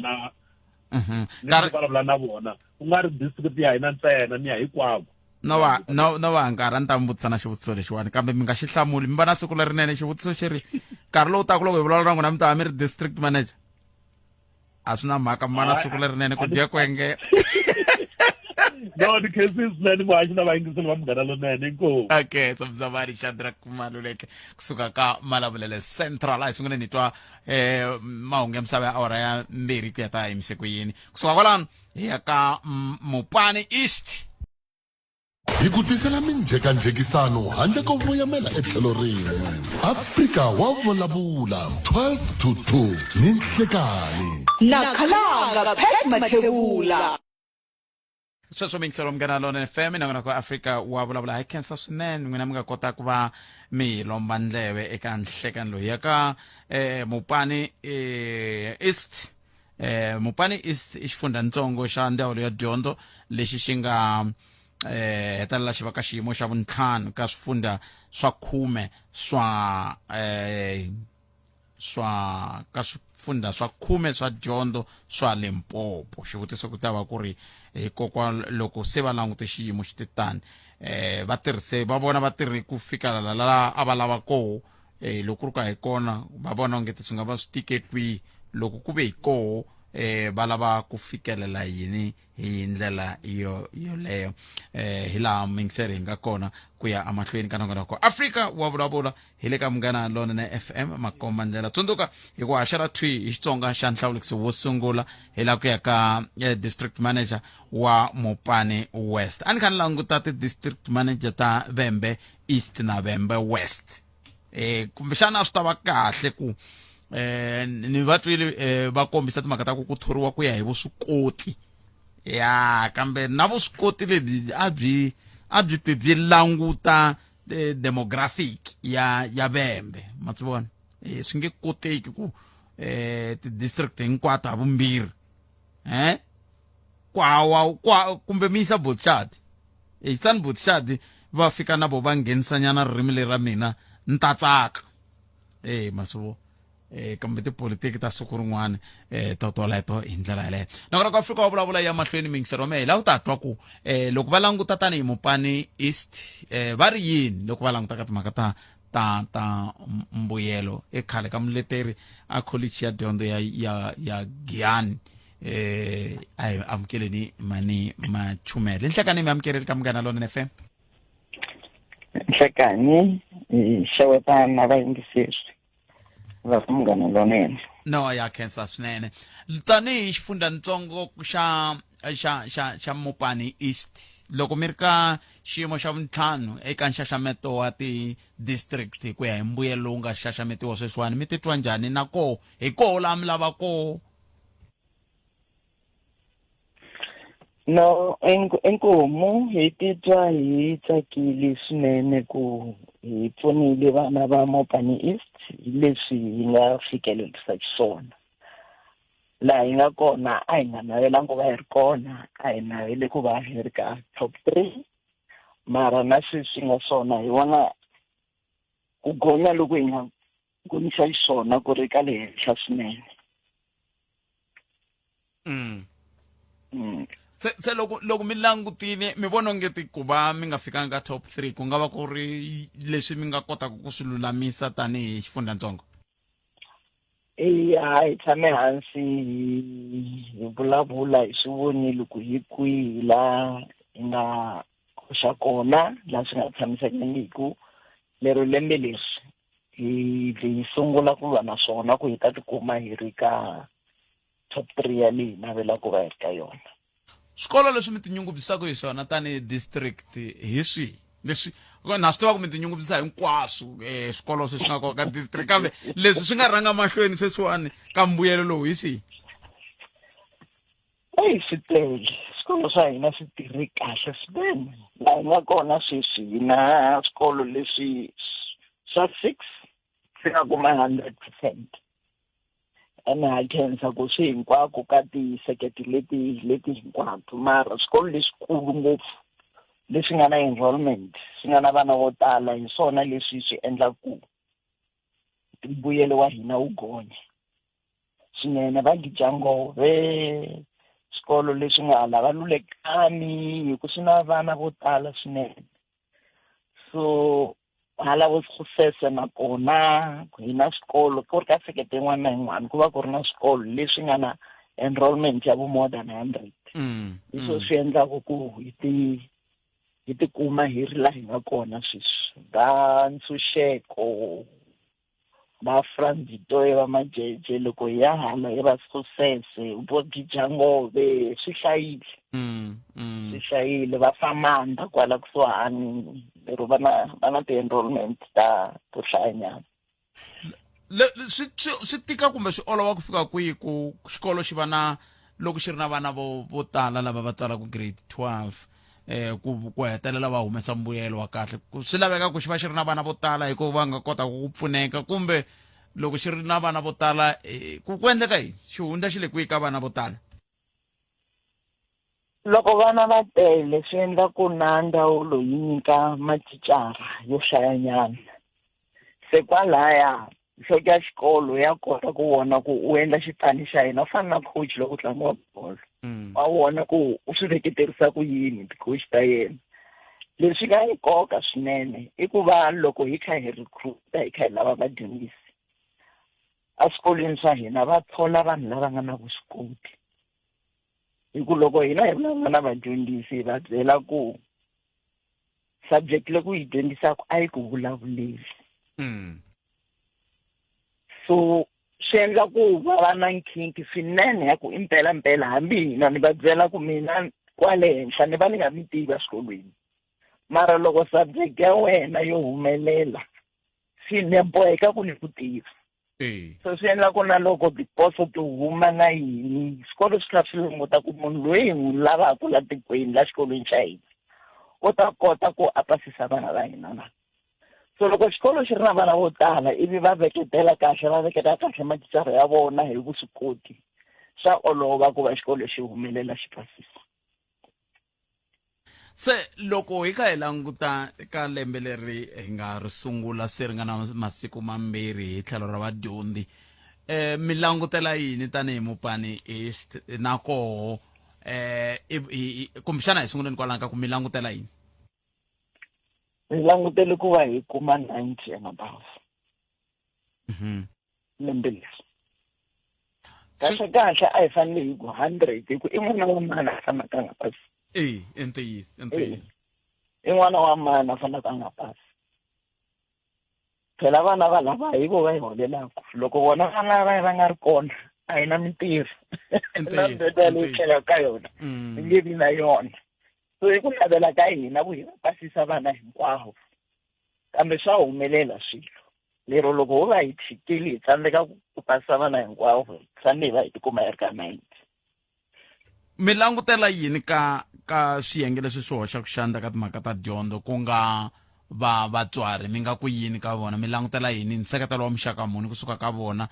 na vona ku nga ri district ya hina ntsena ni ya hinkwako no va nkarhi ni ta mi vutisa na xivutiso lexiwani kambe mi nga xi hlamuli mi va na siku lerinene xivutiso xi ri nkarhi lowu taku loko hi vulavula na n'wina mi ta va mi ri district manager a swi na mhaka mi va na siku lerinene ku dya kwenge no ni khensi swinene muhaxi na vayingiseli va Munghana Lonene inkomu okay so Mzabari Shadrack Maluleke kusuka ka Malavulele Central hi sungule ni twa mahungu ya misava ya awara ya 2 ku ya ta yimise ku yini kusuka kwalano hi ya ka Mopani East hi ku tisela minjhekanjhekisano handle ko voyamela etlhelo rin'we Afrika wa vulavula 12 to 2 ni Nhlekani na Khalanga Pat Mathebula sweswo mingiselo Munghana Lonene FM na ngona ku Afrika wa vulavula hi khensa swinene n'wina mi nga kota ku va mi lomba ndleve eka Nhlekani loyi ya ka Mopani East Mopani East I xifundzantsongo xa ndzawulo ya dyondzo lexi xi nga hetelela xi va ka xiyimo xa vuntlhanu ka swifundza swa 10 ka swifundza swa 10 swa dyondzo swa Limpopo xivutiso ku ta va ku ri loko se va langute xiyimo xi titani va vona va tirhi ku fika la a va lava koho loko ri ka hi kona va vona ongeti swi nga va swi tike kwihi loko ku ve hi koho va lava ku fikelela yini hi ndlela yoleyo hi laha mingiseri hi nga kona ku ya amahlweni ka nongona ko Afrika wa vulavula hi le ka Munghana Lonene FM makomba ndlela tsundzuka hi ku haxa ra thwi hi Xitsonga xa nhlawulekiso wo sungula hi la ku ya ka district manager wa Mopani West a ni kha ni languta ti-district manager ta Vhembe East na Vhembe West kumbexana swi ta va kahle ku ni va twile va kombisa timhaka ta ku thoriwa ku ya hi vuswikoti ya kambe na vuswikoti lebyi a byi languta demographic ya Vhembe ma swi vona swi nge koteki ku ti-district hinkwato ha vumbirhi kumbe mi yisa Botshadi yisani Botshadi va fika na vo va nghenisanyana ririmi leri ra mina ni ta tsaka ma swi vona kambe tipolitiki ta siku rin'wana toleto hi ndlela yaleyo nakona ku Afrika wa vulavula ya mahlweni mingisero me hi laha u ta twa ku loko va languta tanihi Mopani East va ri yini loko va languta ka timhaka ta mbuyelo khale ka muleteri a college ya dyondzo ya Giyani a hi amukeleni Mani Machumele Nhlekani mi amukeleli ka Munghana Lonene FM Nhlekani xewetana vayingiseri va Munghana Lonene no ya khensa swinene tanihi xifundzantsongo xa Mopani East loko mi ri ka xiyimo xa vuntlhanu eka nxaxameto wa ti-district ku ya hi mbuyelo lowu nga xaxametiwa sweswiwani mi titwa njhani na koho hi koho laha mi lava koho no enkomu hi titwa hi tsakile swinene ku hi pfunile vana va Mopani East hi leswi hi nga fikelerisa xiswona laha hi nga kona a hi nga navelangi ku va hi ri kona a hi navele ku va hi ri ka top 3 mara na sweswi nga swona hi vona ku gonya loko hi nga gonyisa xiswona ku ri ka le henhla swinene se loko mi langutile mi vona ngeti ku va mi nga fikanga top 3 ku nga va ku ri leswi mi nga kotaka ku swi lulamisa tanihi xifundzatsongo? Hi tshame hansi hi vulavula hi swi vonile ku hi kwihi laha hi nga koxa kona laha swi nga tshamisekangiku. Lero lembe leswi hi sungula ku va na swona ku hi ta tikuma hi ri ka top 3 ya leyi hi navelaka ku va hi ri ka yona. Swikolo leswi mi tinyungubyisaka hi swona tanihi district hi swihi leswi na swi tiva ku mi tinyungubyisa hinkwaswo swikolo swi nga koka district, kambe leswi swi nga rhanga mahlweni sweswiwani ka mbuyelo lowu hi swihi? Swi tele swikolo swa hina swi tirhi kahle swinene laha hi nga kona sweswi hi na swikolo leswi swa 6 swi nga kuma 100%. ene ha khensa ku swi hinkwako ka tisekete leti hinkwato, mara swikolo leswikulu ngopfu leswi nga na enrollment swi nga na vana vo tala hi swona leswi swi endlaku mbuyelo wa hina wu gonya swinene. Va Gijangove swikolo leswi nga hala va Lulekani hi ku swi na vana vo tala swinene. So hala vo Sesese nakona hi na swikolo ku ri ka sekete yin'wana na yin'wana ku va ku ri na swikolo leswi nga na enrollment ya vo more than 100. Leswo swi endlaku ku hi tikuma hi ri laha hi nga kona sweswi. Va Ntshunxeko, va Frans du Toit, va Majeje, loko hi ya hala hi va Sesese, vo Gijangove swi hlayile. Swi hlayile, va Famanda kwala kusuhani lero va na ti-enrollment to hlayanyana. Swi tika kumbe swi olova ku fika kwihi ku xikolo xi va na loko xi ri na vana vo tala lava va tsalaka grade 12 ku hetelela va humesa mbuyelo wa kahle? Swi laveka ku xi va xi ri na vana vo tala hikuva va nga kota ku pfuneka, kumbe loko xi ri na vana vo tala ku endleka yini? Xihundla xi le kwihi ka vana vo tala? Loko vana va tele swi endla ku na ndzawulo yi nyika mathicara yo hlayanyana. Se kwalaya nhloko ya xikolo ya kota ku vona ku u endla xipano xa hina, u fana na coach loko u tlangiwa bolo. Wa vona ku u swi veketerisa ku yini ti-coach ta yena. Leswi nga nkoka swinene i ku va loko hi kha hi recruita hi kha hi lava vadyondzisi eswikolweni swa hina va thola vanhu lava nga na vuswikoti. Hi ku loko hina hi vulavula na vadyondzisi hi va byela ku subject leyi ku yi dyondzisaka a yi ku vulavuleli. So swi endla ku va va na nkhinkhi swinene ya ku impela hambi hina ni va byela ku mina kwale henhla ni va ni nga mi tivi eswikolweni, mara loko subject ya wena yo humelela swi ni boheka ku ni ku tiva. So swi endla ku na loko tiposo ti huma na yini swikolo swi kha swi languta ku munhu loyi hi n'wi lavaka la tikweni la xikolweni xa hina u ta kota ku a pasisa vana va hina na. So loko xikolo xi ri na vana vo tala ivi va veketela kahle mathicara ya vona hi vuswikoti, swa olova ku va xikolo xi humelela xi pasisa. Se loko hi kha hi languta ka lembe leri hi nga ri sungula se ri nga na masiku mambirhi hi tlhelo ra vadyondzi, mi langutela yini tanihi mupani East na koho kumbexana hi sunguleni kwalanga ka ku mi langutela yini? Hi langutele ku va hi kuma 90 and above lembe leri. Kahle a hi fanele hi ku 100 hi ku i n'wana wa mani a fanaka nga pasi. Entiyisi. I n'wana wa mani a fanaka nga pasi. Phela vana va lava hi vo va hi holelaka. Loko vona vana va nga ri kona a hi na mintirho. Na ndlela leyi tlhela ka yona hi nge vi na yona. So hi ku navela ka hina ku hi va pasisa vana hinkwavo, kambe swa humelela swilo. Lero loko ho va hi tshikile hi tsandzeka ku pasisa vana hinkwavo fanele hi va hi tikuma hi ri ka 90. Mi langutela yini ka swiyenge leswi swi hoxaka xandla ka timhaka ta dyondzo ku nga vatswari? Mi nga ku yini ka vona? Mi langutela yini nseketelo wa muxaka muni kusuka ka vona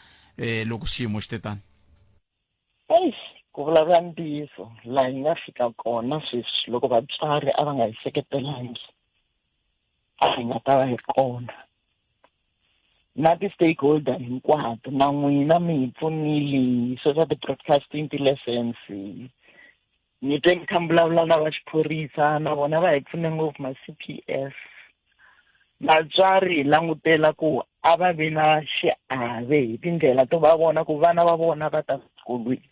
loko xiyimo xi te tani? Ku vulavula ntiyiso laha hi nga fika kona sweswi loko vatswari a va nga hi seketelangi a hi nga ta va hi kona. Na ti-stakeholder hinkwato na n'wina mi hi pfunile hi swa ti-broadcasting ti-lessons ni twe kha vulavula na va xiphorisa na vona va hi pfune ngopfu ma-CPF. Vatswari hi langutela ku a va vi na xiave hi tindlela to va vona ku vana va vona va ta swikolweni.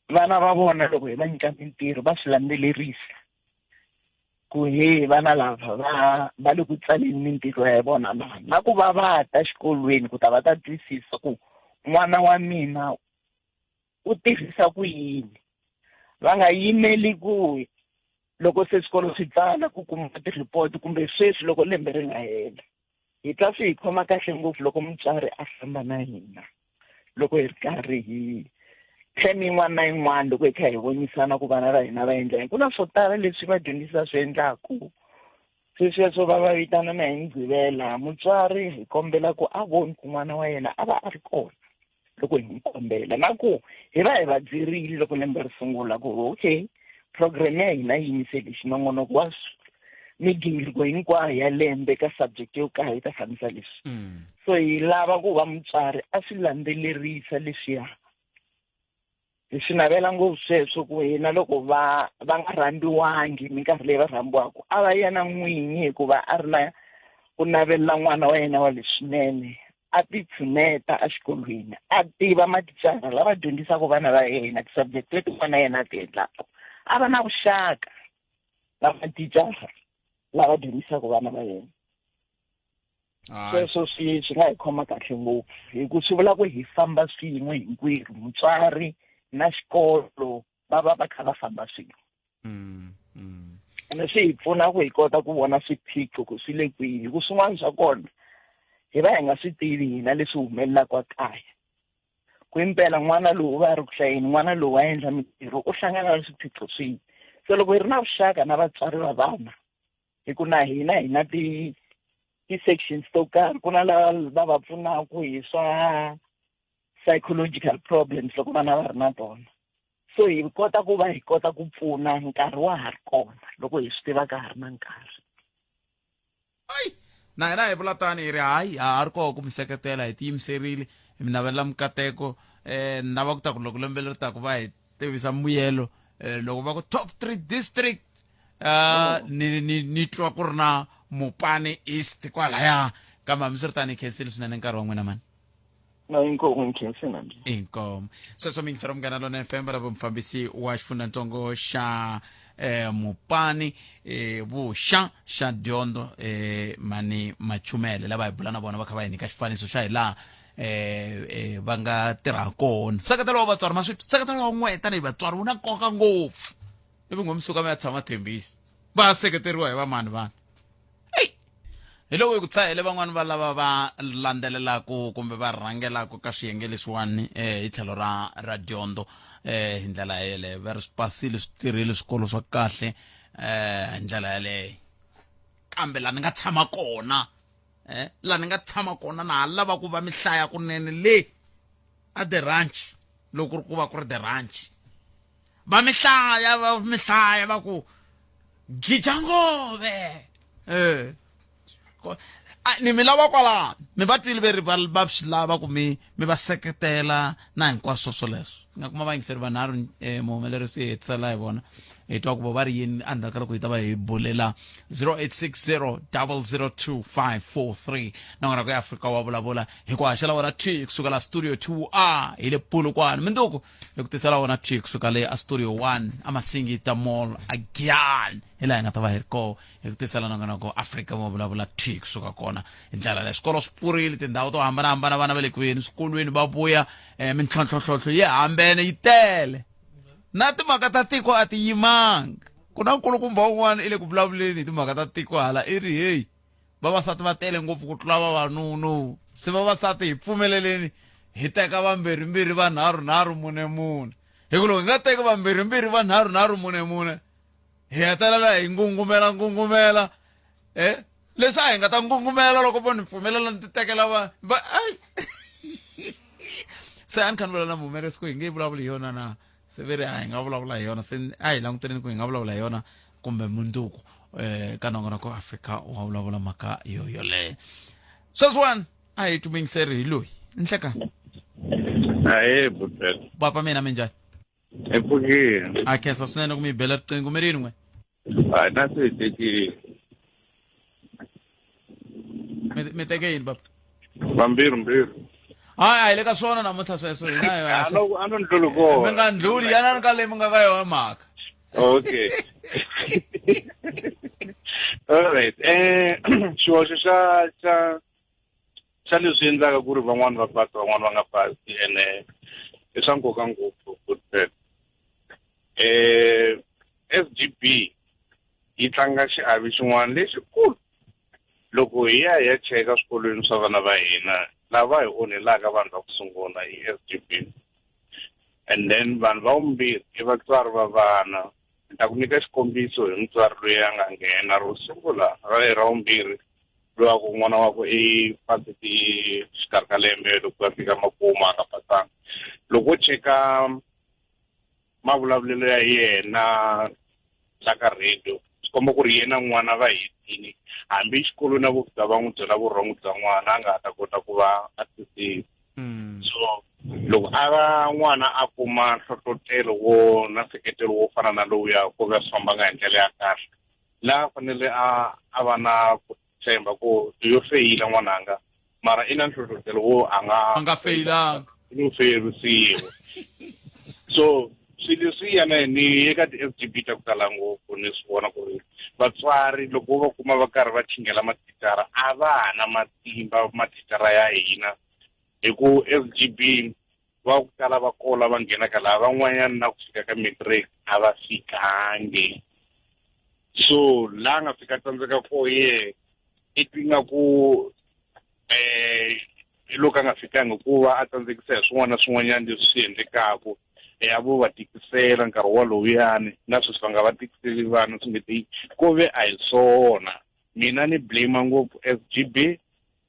Vana va vona loko hi va nyika mintirho va swi landzelerisa ku he vana lava va le ku tsaleni mintirho ya vona na ku va ta xikolweni ku ta va ta twisisa ku n'wana wa mina u tirhisa ku yini. Va nga yimeli ku loko se xikolo swi tsala ku kuma ti-report kumbe sweswi loko lembe ri nga hela. Hi ta swi hi khoma kahle ngopfu loko mutswari a hlamba na hina loko hi ri karhi hi term yin'wana na yin'wana loko hi kha hi vonisana ku vana va hina va endla yini. Ku na swo tala leswi va dyondzisa swi endlaku sweswo va vitana na hi Ngqivela. Mutswari hi kombela ku a voni ku n'wana wa yena a va a ri kona loko hi n'wi kombela na ku hi va hi va byirile loko lembe ri sungula ku okay program ya hina yi yimisele xinongonoko wa migingiriko hinkwayo ya lembe ka subject yo karhi yi ta fambisa leswi. So hi lava ku va mutswari a swi landzelerisa leswiya. Hi swi navela ngopfu sweswo ku hina loko va nga rhambiwangi minkarhi leyi va rhambiwaka a va ya na n'winyi hikuva a ri na ku navelela n'wana wa yena wa leswinene. A ti tshuneta exikolweni a tiva mathicara lava dyondzisaka vana va yena ti-subject leti n'wana yena a ti endlaka. A va na vuxaka na mathicara lava dyondzisaka vana va yena. Sweswo swi nga hi khoma kahle ngopfu hi ku swi vula ku hi famba swin'we hinkwerhu mutswari na xikolo va kha va famba swin'we. Ene swi hi pfuna ku hi kota ku vona swiphiqo ku swi le kwihi hi ku swin'wana swa kona hi va hi nga swi tivi hina leswi humelelaka kaya. Ku impela n'wana lowu va ri ku hlayeni n'wana lowu a endla mintirho u hlangana na swiphiqo swihi. So loko hi ri na vuxaka na vatswari va vana hi ku na hina ti-sections to karhi ku na lava va va pfunaka hi swa psychological problems loko vana va ri na tona. So hi kota ku pfuna nkarhi wa ha ri kona loko hi swi tiva ka ha ri na nkarhi. Na hina hi vula tani hi ri hayi ha ri koho ku mi seketela hi tiyimiserile hi mi navelela mikateko na va ku ta ku loko lembe leri taku va hi tivisa mbuyelo loko va ku top 3 district ni twa ku ri na Mopani East kwalaya kambe mi swi ri tani hi khensile swinene nkarhi wa n'wina mani. Inkomo sweswo mi yingisela Munghana Lonene FM lava mufambisi wa xifundantsongo xa Mopani vuxa xa dyondzo mani Machumele lava hi bula na vona va kha va hi nyika xifaniso xa hi laha va nga tirha kona. Seketelo wa vatswari ma swi seketelo wa n'we tanihi vatswari wu na nkoka ngopfu. Ivi n'we mi suka mi ya tshama Thembisi va seketeriwa hi vamani vanhu. Hi loko hi ku tshahele van'wani va lava va landzelelaka kumbe va rhangelaka ka swiyenge leswiwani hi tlhelo ra dyondzo hi ndlela yeleyo va ri swi pasile swi tirhile swikolo swa kahle hi ndlela yeleyo. Kambe laha ni nga tshama kona laha ni nga tshama kona na ha lava ku va mi hlaya kunene le a the ranch loko ku va ku ri the ranch va mi hlaya va ku gicha ngove ni mi lava kwalano mi va twile va swi lava ku mi va seketela na hinkwaswo swoleswo. Nga kuma vayingiseri vanharhu muhumelerisi hi hetisela hi vona hi twa ku va ri yini endzhaku ka loko hi ta va hi bulela 0860 nangona ku ya Afrika wa vulavula hi ku haxela wona T kusuka la studio 2A hi le Polokwane Mindzuku hi ku tisela wona T kusuka le a studio 1 a Masingita Mall again hi laha hi nga ta va hi ri koho hi ku tisela nangona ku Afrika wa vulavula T kusuka kona hi ndlela leyi swikolo swi pfurile tindhawu to hambanahambana vana va le kwini swikolweni va vuya mintlhontlhontlhontlho yi hambene yi tele na timhaka ta tiko a ti yimanga. Ku na nkulukumba wun'wana i le ku vulavuleni hi timhaka ta tiko hala i ri heyi vavasati va tele ngopfu ku tlula vavanuna se vavasati hi pfumeleleni hi teka vambirhimbirhi vanharhunharhu mune hi ku loko hi nga teki vambirhimbirhi vanharhunharhu mune hi hetelela hi ngungumela leswi a hi nga ta ngungumela loko vo ni pfumelela ni ti tekela se a ni kha ni vulavula na muhumelerisi ku hi nge vulavuli hi yona na se ve ri a hi nga vulavula hi yona se a hi languteleni ku hi nga vulavula hi yona kumbe Mundzuku ka nongonoko Afrika wa vulavula mhaka yoleyo. Sweswiwani a hi tumingiseri hi loyi ni hlekani Ahee Buffett. Papa mina minjhani? Epukeni. A khensa swinene ku mi bela riqingho mi rini n'we? Hayi na se hi tekile. Mi teke yini baba? Vambirhi. Hayi le ka swona namuntlha sweswo hina A no ndluli kona. mi nga ndluli yana ni ka leyi mi nga ka yona mhaka. Okay. All right. Xihoxo xa leswi endlaka ku ri van'wani va pasi van'wani va nga pasi ene i swa nkoka ngopfu good friend. SGB yi tlanga xiave xin'wana lexikulu loko hi ya cheka swikolweni swa vana va hina lava hi onhelaka vanhu va ku sungula hi SGB, and then vanhu va vumbirhi i vatswari va vana. Ni ta ku nyika xikombiso hi mutswari loyi a nga nghena ro sungula ra vumbirhi loyi a ku n'wana wa ku i pasiti xikarhi ka lembe loko va fika makumu a nga pasanga. Loko wo cheka mavulavulelo ya yena la ka radio swi komba ku ri yena n'wana va hetini hambi xikolweni na vokudya va n'wi byela vurhongo bya n'wana a nga ta kota ku va a twisisa. So loko a va n'wana a kuma nhlohlotelo wo na nseketelo wo fana na lowuya ku va swi fambanga hi ndlela ya kahle laha fanele a va na ku tshemba ku yo feyila n'wananga mara i na nhlohlotelo wo a nga feyilanga no feyirisiwa. So swilo swiyana ni eka ti-SGB ta ku tala ngopfu ni swi vona ku ri vatswari loko va kuma va karhi va chingela mathicara a va ha na matimba mathicara ya hina hi ku SGB va ku tala va kola va nghena ka laha van'wanyana na ku fika ka matric a va fikangi. So laha nga fika tsandzeka ko ye i twinga ku loko a nga fikangi ku va a tsandzekisa hi swin'wana na swin'wanyana leswi swi endlekaku a vo va tikisela nkarhi walowuyani na sweswi va nga va tikiseli vana swi nge ti ku ve a hi swona. Mina ni blame ngopfu SGB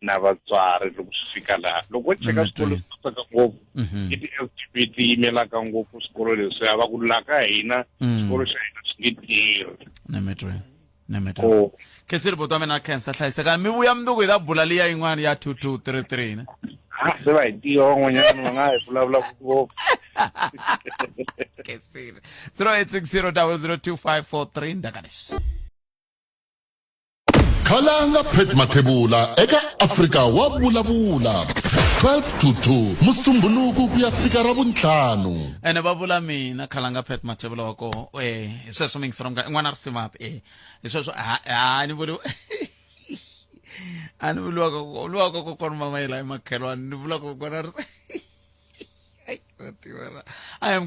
na vatswari loko swi fika laha. Loko wo cheka swikolo swi tsaka ngopfu i ti-SGB ti yimelaka ngopfu swikolo leswiya va ku laha ka hina xikolo xa hina swi nge tirhi. ni mi twa khensiri boti wa mina a khensa hlayisekani mi vuya mundzuku hi ta bula liya yin'wana ya 2233 ne se va hi tiva van'wanyana va nga hi vulavula ngopfu. khensiri 0860002543 ndakanis khalanga Pet Mathebula eka Afrika wa vulavula 12 to 2 musumbhunuku ku ya fika ravuntlhanu ene va vula mina khalanga Pet Mathebula wa ko hi sweswo mi ngisira n'wana risimapi hi sweswo ni vuli a ni vuliwa ka kokwana mama yela hi makhelwani ni vula kokwana I am